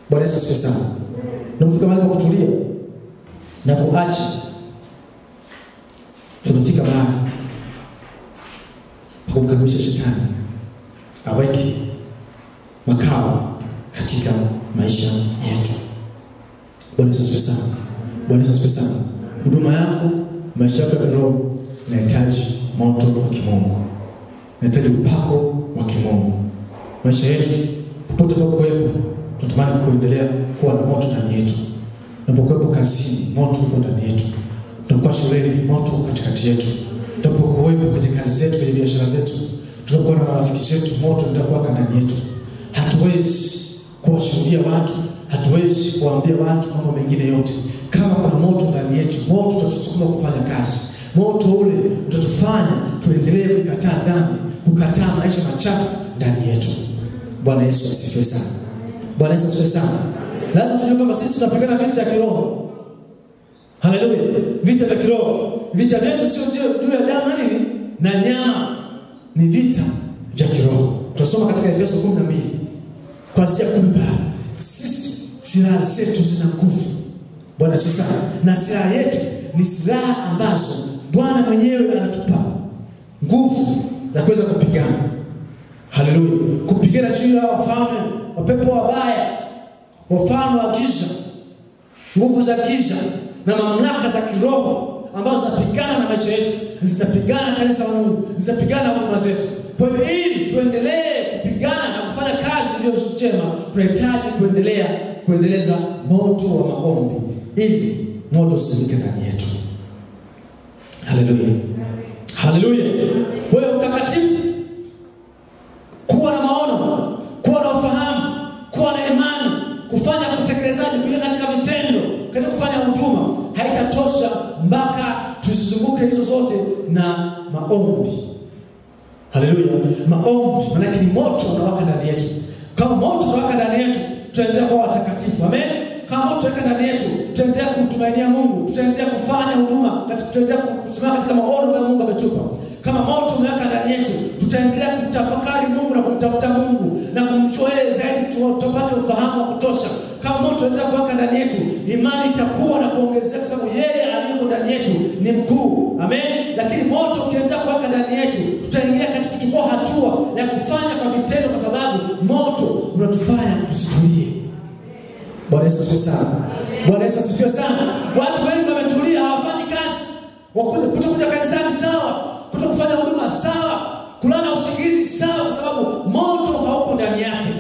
Bwana Yesu asifiwe sana. Tunafika mahali pa kutulia na kuacha. Tunafika mahali pa kumkaribisha shetani aweke makao katika maisha yetu. Bwana Yesu asifiwe sana. Bwana Yesu asifiwe sana. Huduma yako, maisha yako ya kiroho inahitaji moto wa kimungu. Inahitaji upako wa kimungu. Maisha yetu popote tunapokuwepo, tunatamani kuendelea kuwa na moto ndani yetu. Tunapokuwepo kazini, moto uko ndani yetu. Tunapokuwa shuleni, moto katikati yetu. Tunapokuwepo kwenye kazi zetu, kwenye biashara zetu, tunapokuwa na marafiki zetu, moto utakuwa ndani yetu. Hatuwezi kuwashuhudia watu, hatuwezi kuambia watu mambo mengine yote kama kuna moto ndani yetu. Moto utatusukuma kufanya kazi. Moto ule utatufanya tuendelee kukataa dhambi, kukataa maisha machafu ndani yetu. Bwana Yesu asifiwe sana. Bwana Yesu asifiwe sana. Lazima tujue kwamba sisi tunapigana vita ya kiroho. Haleluya. Vita vya kiroho. Vita vyetu sio juu ya damu na nini? Na nyama. Ni vita vya kiroho. Tunasoma katika Efeso 12. Kuanzia 10. Sisi silaha zetu zina nguvu. Bwana asifiwe sana. Na silaha yetu ni silaha ambazo Bwana mwenyewe anatupa nguvu za kuweza kupigana. Haleluya. Kupigana juu ya wafalme, wapepo wabaya, wafalme wa giza, nguvu za giza na mamlaka za kiroho ambazo zinapigana na maisha yetu, zinapigana kanisa la Mungu, zinapigana huduma zetu. Kwa hiyo ili tuendelee kupigana na kufanya kazi iliyo njema, tunahitaji kuendeleza moto wa maombi ili moto usimike ndani yetu. Haleluya. Haleluya. Kwa hiyo utakatifu, kuwa na maono, kuwa na ufahamu, kuwa na imani, kufanya kutekelezaji, kuingia katika vitendo, katika kufanya huduma, haitatosha mpaka tusizunguke hizo zote na maombi. Haleluya. Maombi maana ni moto unawaka ndani yetu. Kama moto unawaka ndani yetu, tutaendelea kuwa watakatifu. Amen. Kama moto unawaka ndani yetu, tutaendelea kumtumainia Mungu, tutaendelea kufanya huduma, tutaendelea kusimama katika maono ambayo Mungu ametupa. Kama moto unawaka ndani yetu, tutaendelea kumtafakari Mungu na kumtafuta Mungu na kumjua yeye zaidi, tupate ufahamu wa kutosha. Kama moto unataka kuwaka ndani yetu, imani itakuwa na kuongezeka kwa sababu yeye aliyeko ndani yetu ni mkuu. Amen. Lakini moto ukiendelea kuwaka ndani yetu, tutaingia katika kuchukua hatua ya kufanya kwa vitendo kwa sababu moto unatufanya tusitulie. Bwana Yesu asifiwe sana. Bwana Yesu asifiwe sana. Watu wengi wametulia, hawafanyi kazi. Kutokuja kanisani sawa, kutokufanya huduma sawa, kulala usingizi sawa kwa sababu moto hauko ndani yake.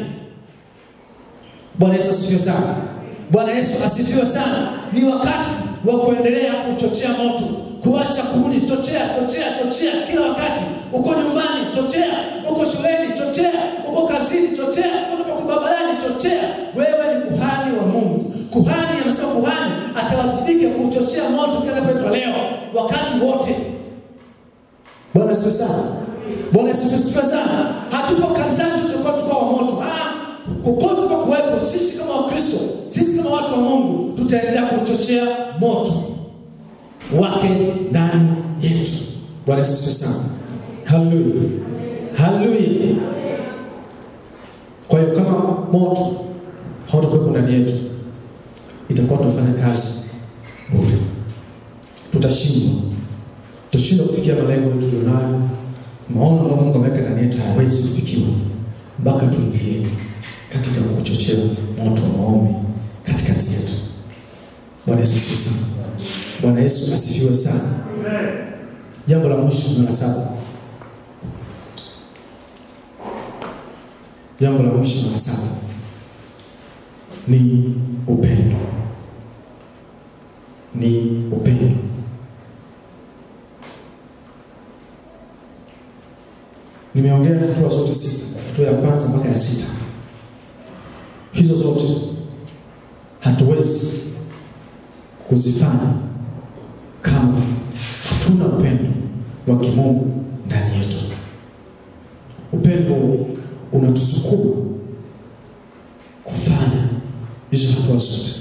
Bwana Yesu asifiwe sana. Bwana Yesu asifiwe sana. Ni wakati wa kuendelea kuchochea moto, kuwasha kuni, chochea kila wakati. Uko nyumbani, chochea. Uko shuleni, chochea. Uko kazini, chochea. Uko barabarani, chochea. Wewe ni kuhani wa Mungu. Kuhani amesema kuhani atawajibika kuchochea moto kila pepo leo, wakati wote. Bwana asifiwe sana. Bwana asifiwe sana. Hatupo kanisani tutakuwa tukao moto. Kokote kwa kuwepo, sisi kama Wakristo, sisi kama watu wa Mungu, tutaendelea kuchochea moto wake ndani yetu. Bwana asifiwe sana. Haleluya. Haleluya. Kwa hiyo kama moto hautakuwepo ndani yetu, itakuwa tunafanya kazi bure. Tutashindwa kufikia malengo yetu tulionayo. Maono ambayo Mungu ameweka ndani yetu hayawezi kufikiwa mpaka tuingie katika kuchochea moto wa maombi katikati yetu. Bwana Yesu asifiwe sana. Bwana Yesu asifiwe sana. Amen. Jambo la mwisho la 7. Jambo la mwisho la 7 ni upendo. Ni upendo. Nimeongea hatua zote 6. Hatua ya kwanza mpaka ya 6. Hizo zote hatuwezi kuzifanya kama hatuna upendo wa kimungu ndani yetu. Upendo unatusukuma kufanya hizo hatua zote.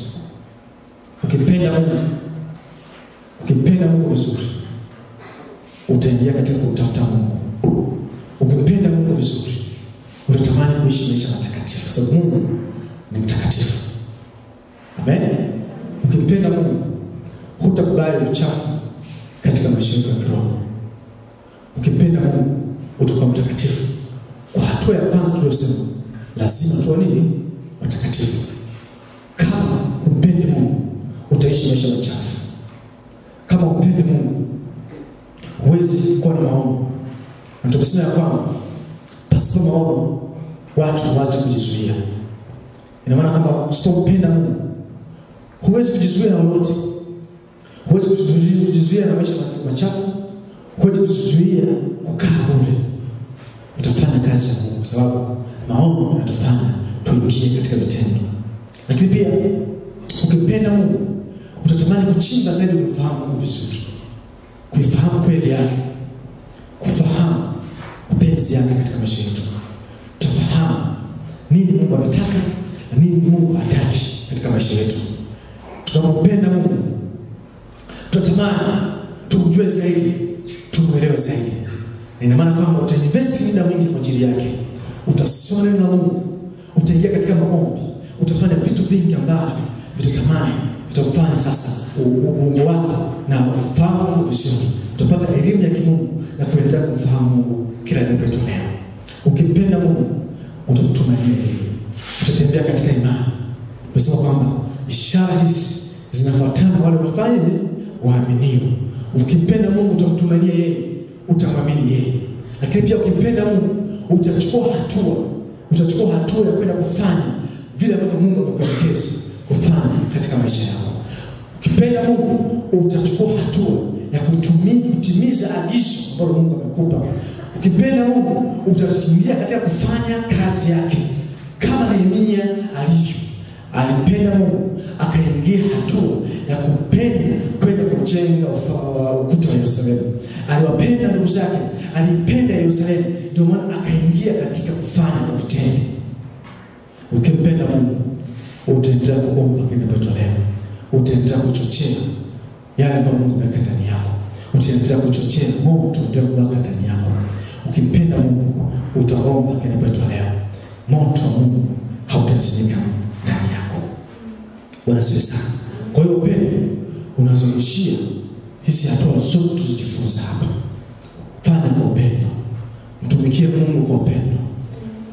Ukimpenda Mungu vizuri, utaingia katika kutafuta Mungu. Ukimpenda Mungu vizuri, utatamani kuishi maisha matakatifu kwa sababu Mungu ni mtakatifu. Amen. Ukimpenda Mungu, hutakubali uchafu katika maisha yako ya kiroho. Ukimpenda Mungu, utakuwa mtakatifu. Kwa hatua ya kwanza tuliyosema, lazima tuwe nini? Watakatifu. Kama umpendi Mungu, utaishi maisha machafu. Kama umpendi Mungu, huwezi kuwa na maono. Na tukisema ya kwamba pasipo maono watu waache kujizuia. Ina maana kama usipompenda Mungu, huwezi kujizuia na lolote. Huwezi kujizuia na maisha machafu. Huwezi kujizuia kukaa bure. Utafanya kazi ya Mungu kwa sababu maono yanatufanya tuingie katika vitendo. Lakini pia ukimpenda Mungu, utatamani kuchimba zaidi kufahamu Mungu vizuri. Kuifahamu kweli yake. Kufahamu mapenzi yake katika maisha yetu. Tufahamu nini Mungu anataka na nini Mungu hataki katika maisha yetu. Tunapompenda Mungu, Tunatamani tumjue zaidi, tumuelewe zaidi. Ina maana kwamba utainvest muda mwingi kwa ajili yake. Utasoma neno la Mungu, utaingia katika maombi, utafanya vitu vingi ambavyo vitakufanya sasa Mungu wako na ufahamu Mungu vizuri. Utapata elimu ya kimungu na kuendelea kumfahamu Mungu kila ninapotolea. Ukimpenda Mungu, utamtumainia yeye. Utatembea katika imani. Tunasema kwamba ishara hizi zinafuatana wale wafanye waaminiwa. Ukimpenda Mungu, utamtumainia yeye, utamwamini yeye. Lakini pia ukimpenda Mungu, utachukua hatua ya kwenda kufanya vile ambavyo Mungu amekuelekeza kufanya katika maisha yako. Ukipenda Mungu, utachukua hatua ya kutimiza agizo ambalo Mungu amekupa. Ukipenda Mungu, utaingia katika kufanya kazi yake kama Nehemia alivyo. Alipenda Mungu, akaingia hatua ya kupenda kwenda kujenga ukuta wa Yerusalemu. Aliwapenda ndugu zake, alipenda Yerusalemu, ndio maana akaingia katika kufanya kwa vitendo. Ukimpenda Mungu, utaendelea kuomba kinapotolea. Utaendelea kuchochea yale ambayo Mungu ameweka ndani yako. Utaendelea kuchochea moto utakao ndani yako. Ukimpenda Mungu, utaomba kinapotolea. Moto wa Mungu hautazimika ndani yako. Bwana asifiwe sana. Kwa hiyo upendo unazungushia hizi hatua zote tulizojifunza hapa. Fanya kwa upendo. Mtumikie Mungu kwa upendo.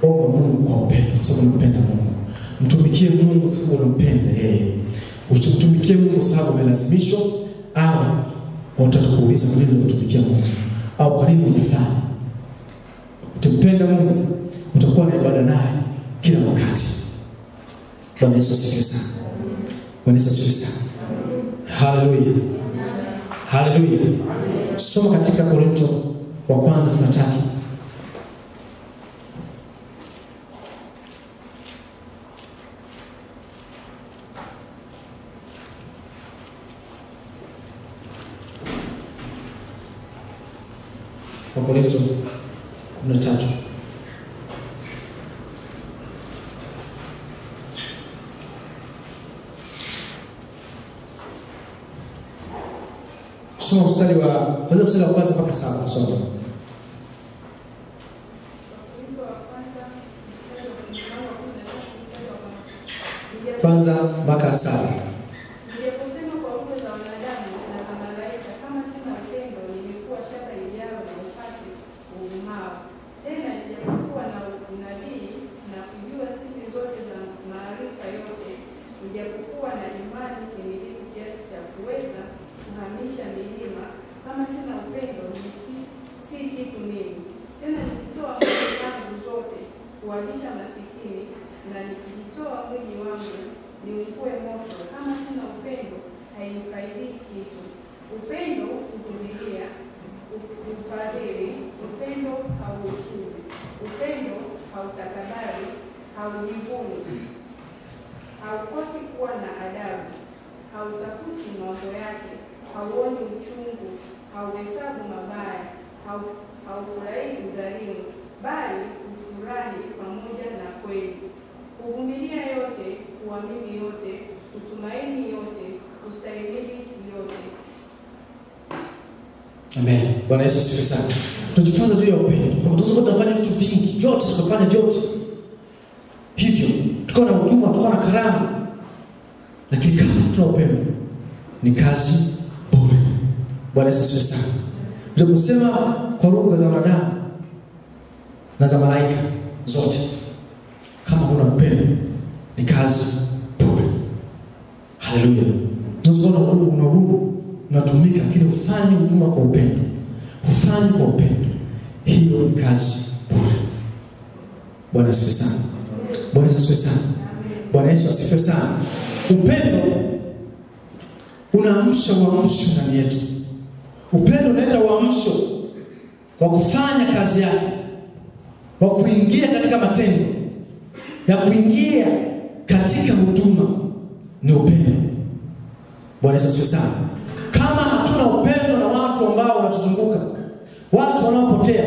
Omba Mungu kwa upendo kwa sababu unampenda Mungu. Mtumikie Mungu kwa sababu unampenda yeye. Usimtumikie Mungu kwa sababu umelazimishwa au unataka kuuliza kwa nini unamtumikia Mungu au kwa nini unafanya. Ukimpenda Mungu, utakuwa na ibada naye kila wakati. Bwana Yesu asifiwe sana. Bwana Yesu asifiwe sana. Haleluya. Haleluya. Soma katika Korinto wa kwanza 13. Korinto 13. Soma mstari wa kwanza mpaka 7. Soma. Kwanza mpaka 7. kuwalisha masikini na nikijitoa mwili wangu niukue moto, kama sina upendo hainifaidi kitu. Upendo huvumilia, hufadhili, upendo hauhusudu, upendo hautakabari, haujivuni, haukosi kuwa na adabu, hautafuti mambo yake, hauoni uchungu, hauhesabu mabaya, haufurahi udhalimu, bali hufurahi pamoja na kweli. Huvumilia yote, huamini yote, hutumaini yote, hustahimili yote. Amen. Bwana Yesu asifiwe sana. Tujifunze juu ya upendo. Tunafanya vitu vingi, vyote tunafanya vyote. Hivyo, tuko na huduma, tuko na karama. Lakini kama tuna upendo, ni kazi bure. Bwana Yesu asifiwe sana. Ndio kusema kwa lugha za wanadamu na za malaika zote, kama huna upendo, ni kazi bure. Haleluya. Unatumika lakini ufanye huduma kwa upendo. Ufanye kwa upendo. Hiyo ni kazi bure. Bwana asifiwe sana. Bwana asifiwe sana. Bwana Yesu asifiwe sana. Upendo unaamsha uamsho ndani yetu. Upendo unaleta uamsho wa kufanya kazi yake, wa kuingia katika matendo, ya kuingia katika huduma, ni upendo. Bwana Yesu asifiwe sana. Kama hatuna upendo na watu ambao wanatuzunguka, watu wanaopotea,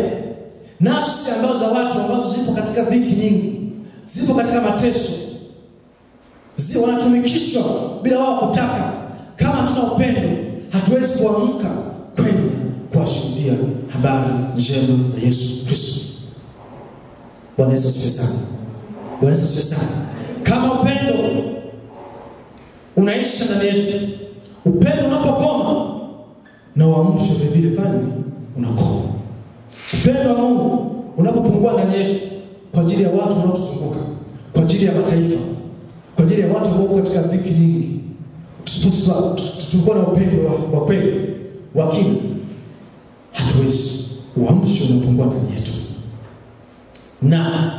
nafsi ambazo za watu ambazo zipo katika dhiki nyingi, zipo katika mateso, wanatumikishwa bila wao kutaka, kama hatuna upendo, hatuwezi kuamka kwenda kuwashuhudia habari njema za Yesu Kristo. Bwana Yesu asifiwe sana. Bwana Yesu asifiwe sana. Kama upendo unaisha ndani yetu, upendo unapokoma na uamsho vile fani unakoma. Upendo wa Mungu unapopungua ndani yetu kwa ajili ya watu wanaotuzunguka, kwa ajili ya mataifa, kwa ajili ya watu ambao katika dhiki nyingi, tusipokuwa na upendo wa kweli wa kina, hatuwezi. Uamsho unapungua ndani yetu. Na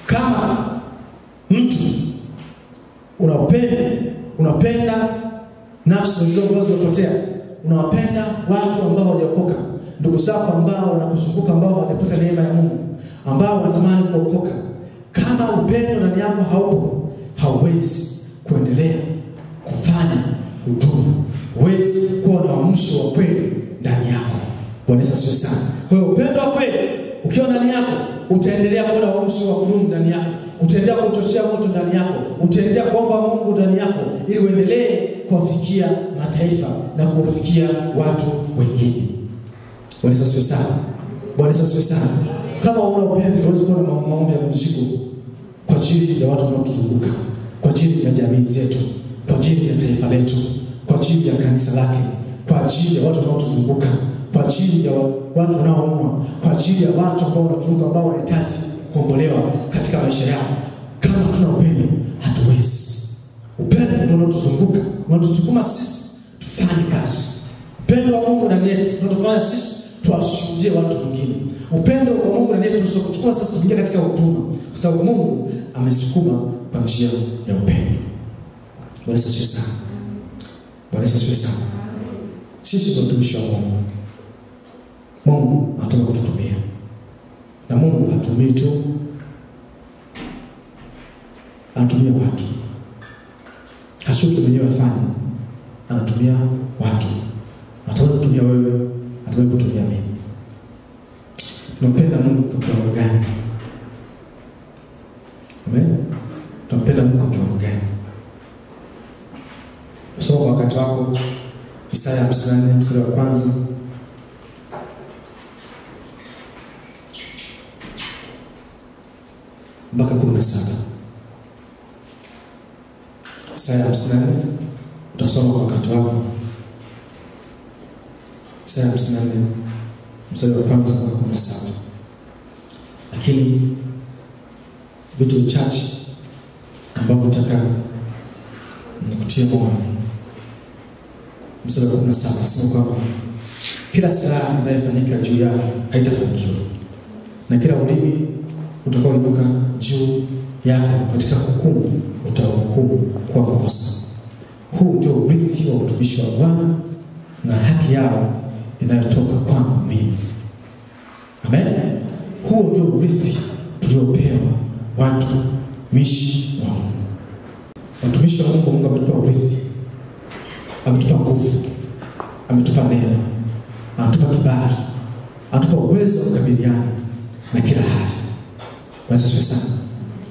kama mtu unapenda nafsi zilizopotea, unawapenda watu ambao hawajaokoka, ndugu zako ambao wanakuzunguka, ambao hawajapata neema ya Mungu, ambao wanatamani kuokoka, kama upendo ndani yako haupo, hauwezi kuendelea kufanya huduma. Huwezi kuwa na uamsho wa kweli ndani yako. Bwana Yesu asifiwe sana. Kwa hiyo upendo wa kweli ukiwa ndani yako, utaendelea kuwa na uamsho wa kudumu ndani yako. Utaendelea kuchochea moto ndani yako. Utaendelea kuomba Mungu ndani yako ili uendelee kuwafikia mataifa na kuwafikia watu wengine. Bwana Yesu asifiwe sana. Bwana Yesu asifiwe sana. Kama una upendo, huwezi kuwa na maombi ya mzigo kwa ajili ya watu wanaotuzunguka, kwa ajili ya jamii zetu, kwa ajili ya taifa letu, kwa ajili ya kanisa lake, kwa ajili ya watu wanaotuzunguka, kwa ajili ya watu wanaoumwa, kwa ajili ya watu ambao wanatuzunguka, ambao wanahitaji kuombolewa katika maisha yao. Kama tuna upendo, hatuwezi. Upendo ndio unatuzunguka, unatusukuma sisi tufanye kazi. Upendo wa Mungu ndani yetu unatufanya sisi tuwashuhudie watu wengine. Upendo wa Mungu ndani yetu unatuchukua sasa kuingia katika huduma, kwa sababu Mungu amesukuma kwa njia ya upendo. Bwana Yesu asifiwe sana. Bwana Yesu asifiwe sana. Sisi ndio watumishi wa Mungu. Mungu anataka kututumia. Na Mungu hatumii tu, anatumia watu. Hashuki mwenyewe afanye, anatumia watu. Anataka kutumia wewe, anataka kutumia mimi. Tunampenda Mungu kwa kiwango gani? Amen. Tunampenda Mungu kwa kiwango gani? Soma wakati wako Isaya 54 mstari wa kwanza. Mpaka 17. Isaya 54 utasoma kwa wakati wako. Isaya 54 mstari wa kwanza mpaka 17. Lakini vitu vichache ambavyo nataka nikutie moyo. Mstari wa 17 nasema kwamba kila silaha inayofanyika juu yako haitafanikiwa, na kila ulimi utakaoinuka juu yako katika hukumu utahukumu kwa kosa. Huu ndio urithi wa utumishi wa Bwana na haki yao inayotoka kwangu mimi. Amen. Huu ndio urithi tuliopewa watumishi wa Mungu. Watumishi wa Mungu, Mungu ametupa urithi. Ametupa nguvu, ametupa neema, ametupa kibali, ametupa uwezo wa kukabiliana na kila hali. Bwana asifiwe sana.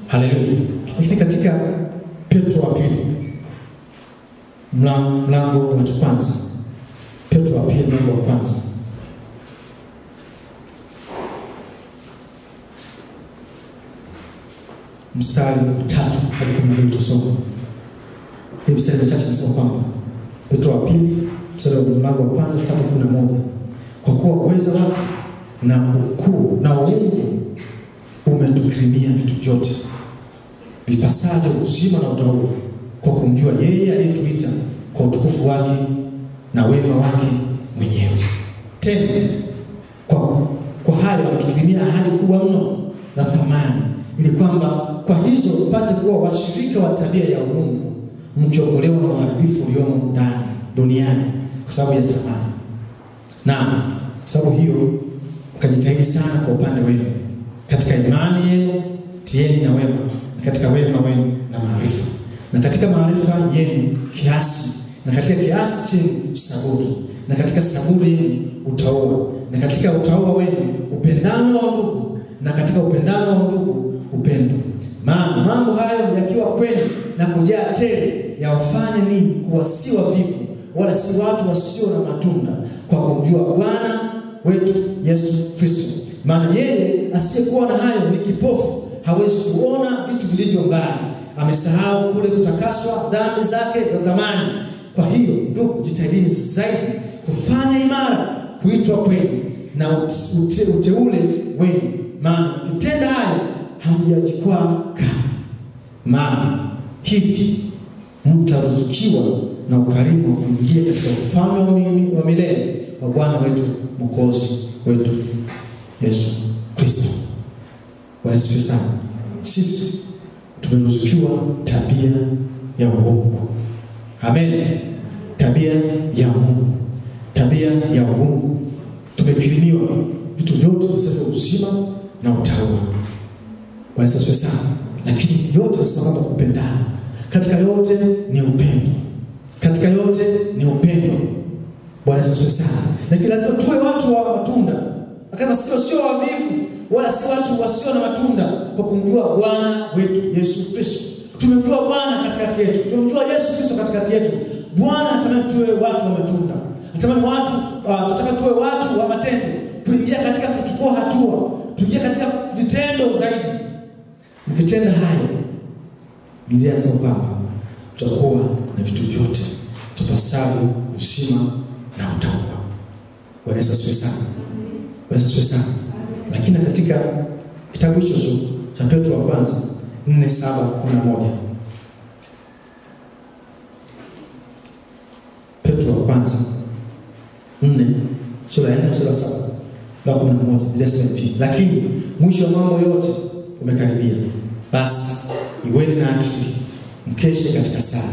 Haleluya. Lakini katika Petro wa pili mlango wa kwanza, Petro wa pili mlango wa kwanza, mstari wa 3 hadi 12 tusome. Hii mstari mchache nasema kwamba Petro wa pili mstari wa mlango wa kwanza 3:11, kwa kuwa uwezo wake na ukuu na uungu umetukirimia vitu vyote vipasavyo uzima na utaua, kwa kumjua yeye aliyetuita kwa utukufu wake na wema wake mwenyewe. Tena kwa hayo ametukirimia ahadi kubwa mno na thamani, ili kwamba kwa hizo upate kuwa washirika wa tabia ya Mungu, mkiokolewa na uharibifu uliomo ndani duniani kwa sababu ya tamaa. Na sababu hiyo mkajitahidi sana kwa upande wenu, katika imani yenu tieni na wema, na katika wema wenu na maarifa, na katika maarifa yenu kiasi, na katika kiasi chenu saburi, na katika saburi yenu utaua, na katika utaua wenu upendano wa ndugu, na katika upendano wa ndugu upendo. Maana mambo hayo yakiwa kwenu na kujaa tele, yawafanye ninyi kuwa si wavivu, wala si watu wasio na matunda, kwa kumjua Bwana wetu Yesu Kristo. Maana yeye asiyekuwa na hayo ni kipofu, hawezi kuona vitu vilivyo mbali, amesahau kule kutakaswa dhambi zake za zamani. Kwa hiyo ndugu, jitahidini zaidi kufanya imara kuitwa kwenu na uteule wenu, maana mkitenda hayo hamjajikwaa kamwe. Maana hivi mtaruzukiwa na ukarimu wa kuingia katika ufalme wa milele wa Bwana wetu Mwokozi wetu Yesu Kristo. Bwana asifiwe sana. Sisi tumeruzukiwa tabia ya uungu. Amen. Tabia ya Mungu. Tabia ya Mungu. Tumekirimiwa vitu vyote vya uzima na utaua. Bwana asifiwe sana. Lakini yote nasema kupendana. Katika yote ni upendo. Katika yote ni upendo. Bwana asifiwe sana. Lakini lazima tuwe watu wa matunda. Kama sio wavivu, wala si watu wasio na matunda, kwa kumjua Bwana wetu Yesu Kristo. Tumemjua Bwana katikati yetu. Tumemjua Yesu Kristo katikati yetu. Bwana anatamani tuwe watu wa matunda. Anatamani tunataka tuwe watu wa matendo. Kuingia katika kuchukua hatua, tuingie katika vitendo zaidi. Mkitenda hayo, Biblia inasema kwamba tutakuwa na vitu vyote tupasavyo uzima na utaua. Bwana Yesu asifiwe sana. Bwana Yesu asifiwe sana. Lakini katika kitabu hicho cha Petro wa kwanza 4:7-11, Petro wa kwanza 4:7-11, inasema hivi: lakini mwisho wa mambo yote umekaribia. Basi iweni na akili, mkeshe katika sala.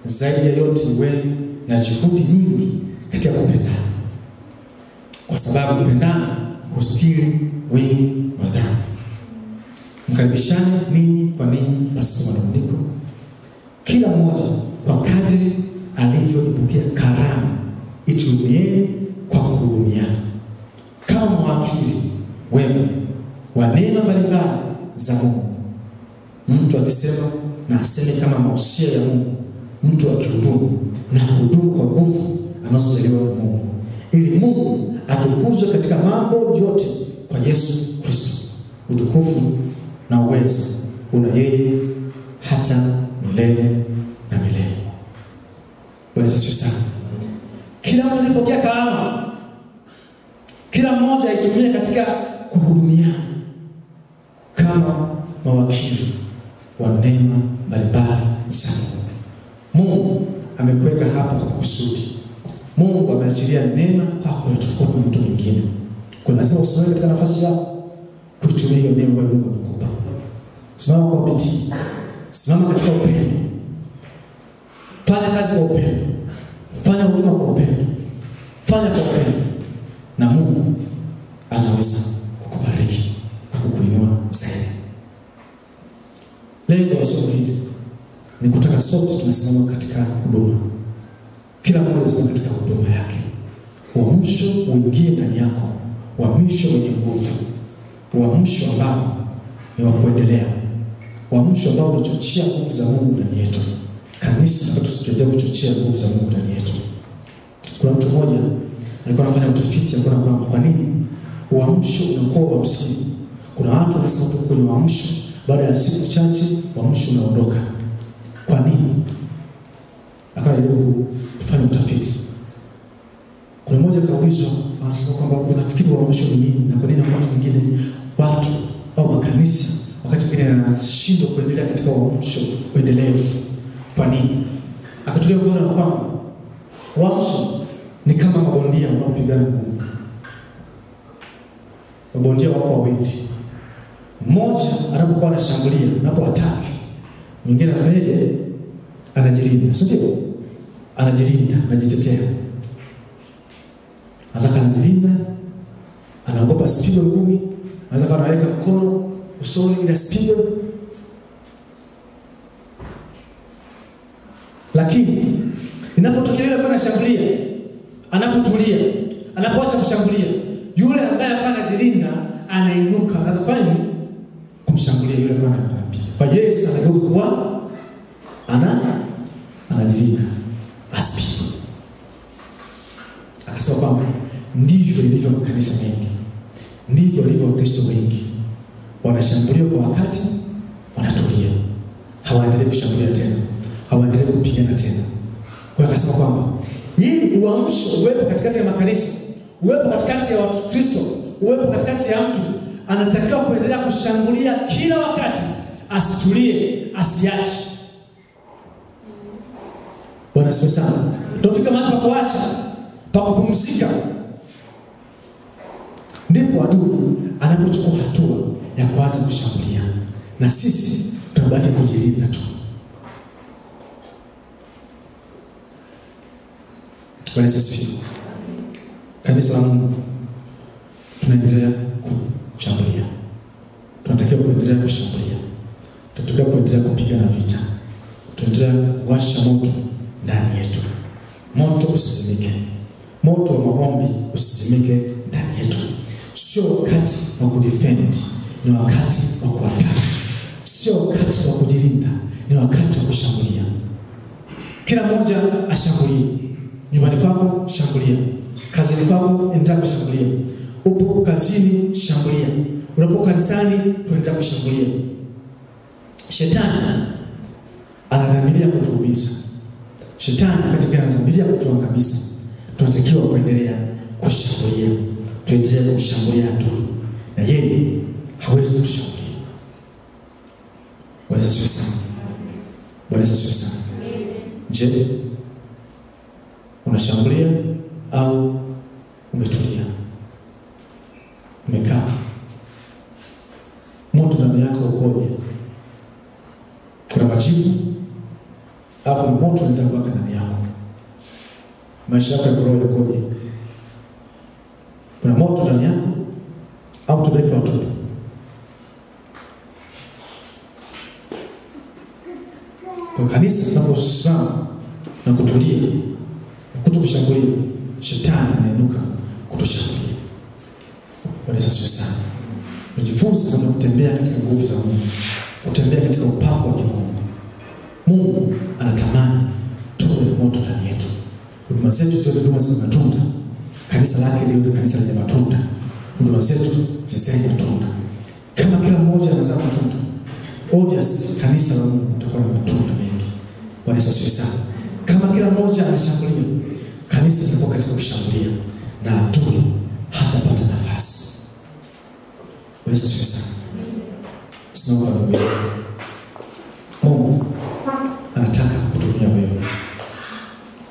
Zaidi ya yote iweni na juhudi nyingi katika kupendana, kwa sababu kupendana hustiri wingi wa dhambi. Mkaribishane ninyi kwa ninyi pasipo manunguniko, kila mmoja kwa kadri alivyoipokea karama, itumieni kwa kuhudumiana kama mawakili wema wa neema mbalimbali za Mungu. Mtu akisema na aseme kama mausia ya Mungu, mtu akihudumu na hudumu kwa nguvu anazojaliwa na Mungu, ili Mungu atukuzwe katika mambo yote kwa Yesu Kristo. Utukufu na uwezo una yeye hata milele na milele. Bwana Yesu sana. Kila mtu alipokea karama, kila mmoja aitumie katika kuhudumiana kama mawakili wa neema mbalimbali za Mungu. Mungu amekuweka hapa kwa kusudi. Mungu ameachilia neema kwako tofauti na mtu mwingine. Kwa lazima usimame katika nafasi yako kutumia hiyo neema ambayo Mungu amekupa. Simama kwa bidii. Simama katika upendo. Fanya kazi kwa upendo. Fanya huduma kwa upendo. Fanya kwa upendo. Na Mungu anaweza kukubariki na kukuinua zaidi. Lengo la somo hili ni kutaka sote tunasimama katika huduma. Kila mmoja asimame katika huduma yake. Uamsho uingie ndani yako. Uamsho wenye nguvu. Uamsho ambao ni wa kuendelea. Uamsho ambao unachochea nguvu za Mungu ndani yetu. Kanisa tunataka tuendelee kuchochea nguvu za Mungu ndani yetu. Kuna mtu mmoja alikuwa anafanya utafiti akaona kwamba kwa nini uamsho unakuwa wa msingi. Kuna watu wanasema tu kwenye uamsho, baada ya siku chache uamsho unaondoka. Kwa nini? Akajaribu kufanya utafiti. Kuna mmoja kaulizwa, anasema kwamba unafikiri uamsho ni nini na kwa nini watu wengine, watu au makanisa wakati mwingine yanashindwa kuendelea katika uamsho endelevu? Kwa nini? Akatulia kuona kwamba uamsho ni kama mabondia wanaopigana ngumi. Mabondia wako wawili. Mmoja anapokuwa anashambulia, anapoattack, mwingine anafanyaje? Anajilinda, sio? Anajilinda, anajitetea. Anataka anajilinda, anaogopa asipigwe ngumi, anataka anaweka mkono usoni ili asipigwe. Lakini inapotokea yule ambaye anashambulia, anapotulia, anapoacha kushambulia, yule ambaye anajilinda anainuka, anaanza kufanya nini? Kumshambulia yule ambaye anapiga. Kwa Yesu anageuka kuwa anajilinda asipigwe. Akasema kwamba ndivyo ilivyo makanisa mengi, ndivyo ilivyo Wakristo wengi. Wanashambulia kwa wakati, wanatulia, hawaendelee kushambulia tena, hawaendelee kupigana tena. Kwa hiyo akasema kwamba ili uamsho uwepo katikati ya makanisa, uwepo katikati ya Wakristo, uwepo katikati ya mtu, anatakiwa kuendelea kushambulia kila wakati, asitulie, asiache. Bwana asifiwe sana. Tufika mahali pa kuacha, pa kupumzika, ndipo adui anapochukua hatua ya kuanza kushambulia, na sisi tunabaki kujilinda tu. Bwana asifiwe. Kanisa la Mungu, tunaendelea kushambulia. Tunatakiwa kuendelea kushambulia. Tunatakiwa kuendelea kupigana vita. Tunaendelea kuwasha moto ndani yetu. Moto usizimike. Moto wa maombi usizimike ndani yetu. Sio wakati wa kudefend, ni wakati wa kuattack. Sio wakati wa kujilinda, ni wakati wa kushambulia. Kila mmoja ashambulie. Nyumbani kwako shambulia. Kazini kwako endelea kushambulia. Upo kazini shambulia. Unapo kanisani tuendelea kushambulia. Shetani anadhamiria kutuumiza. Shetani katika anadhamiria kutuangamiza. Tunatakiwa kuendelea kushambulia. Tuendelee kushambulia adui, na yeye hawezi kushambulia. Bwana asifiwe sana. Bwana asifiwe sana. Je, unashambulia au umetulia? Umekaa? Moto ndani yako ukoje? Kuna majivu au kuna moto unaendelea kuwaka ndani yako? Maisha yako ya roho yakoje? Kuna moto ndani yako au tubeke watu? Kwa kanisa tunaposimama na kutulia, kutokushambulia, shetani anainuka kutushambulia. Bwana asifiwe sana. Tujifunze kama kutembea katika nguvu za Mungu, kutembea katika upako wa Mungu. Mungu anatamani tuwe moto ndani yetu. Huduma zetu sio huduma za matunda. Kanisa lake ndio kanisa lenye matunda. Huduma zetu zenye matunda. Kama kila mmoja anazaa matunda, obvious kanisa la Mungu litakuwa na matunda mengi. Bwana asifiwe sana. Kama kila mmoja anashambulia, kanisa litakuwa katika kushambulia, na adui hatapata nafasi. Bwana asifiwe sana. Simama kwa Mungu. Mungu anataka kutumia wewe.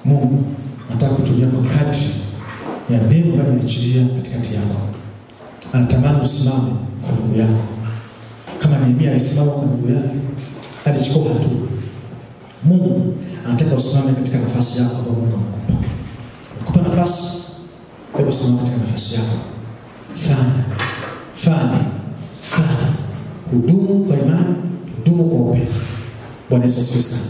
Mungu anataka kutumia kwa kadri ya neno la kuachilia katikati yako. Anatamani usimame kwa miguu yako. Kama Nehemia alisimama kwa miguu yake, alichukua hatua. Mungu anataka usimame katika nafasi yako ambayo Mungu amekupa. Amekupa nafasi, hebu simama katika nafasi yako. Fanya. Hudumu kwa imani, hudumu kwa upendo. Bwana Yesu asifiwe sana.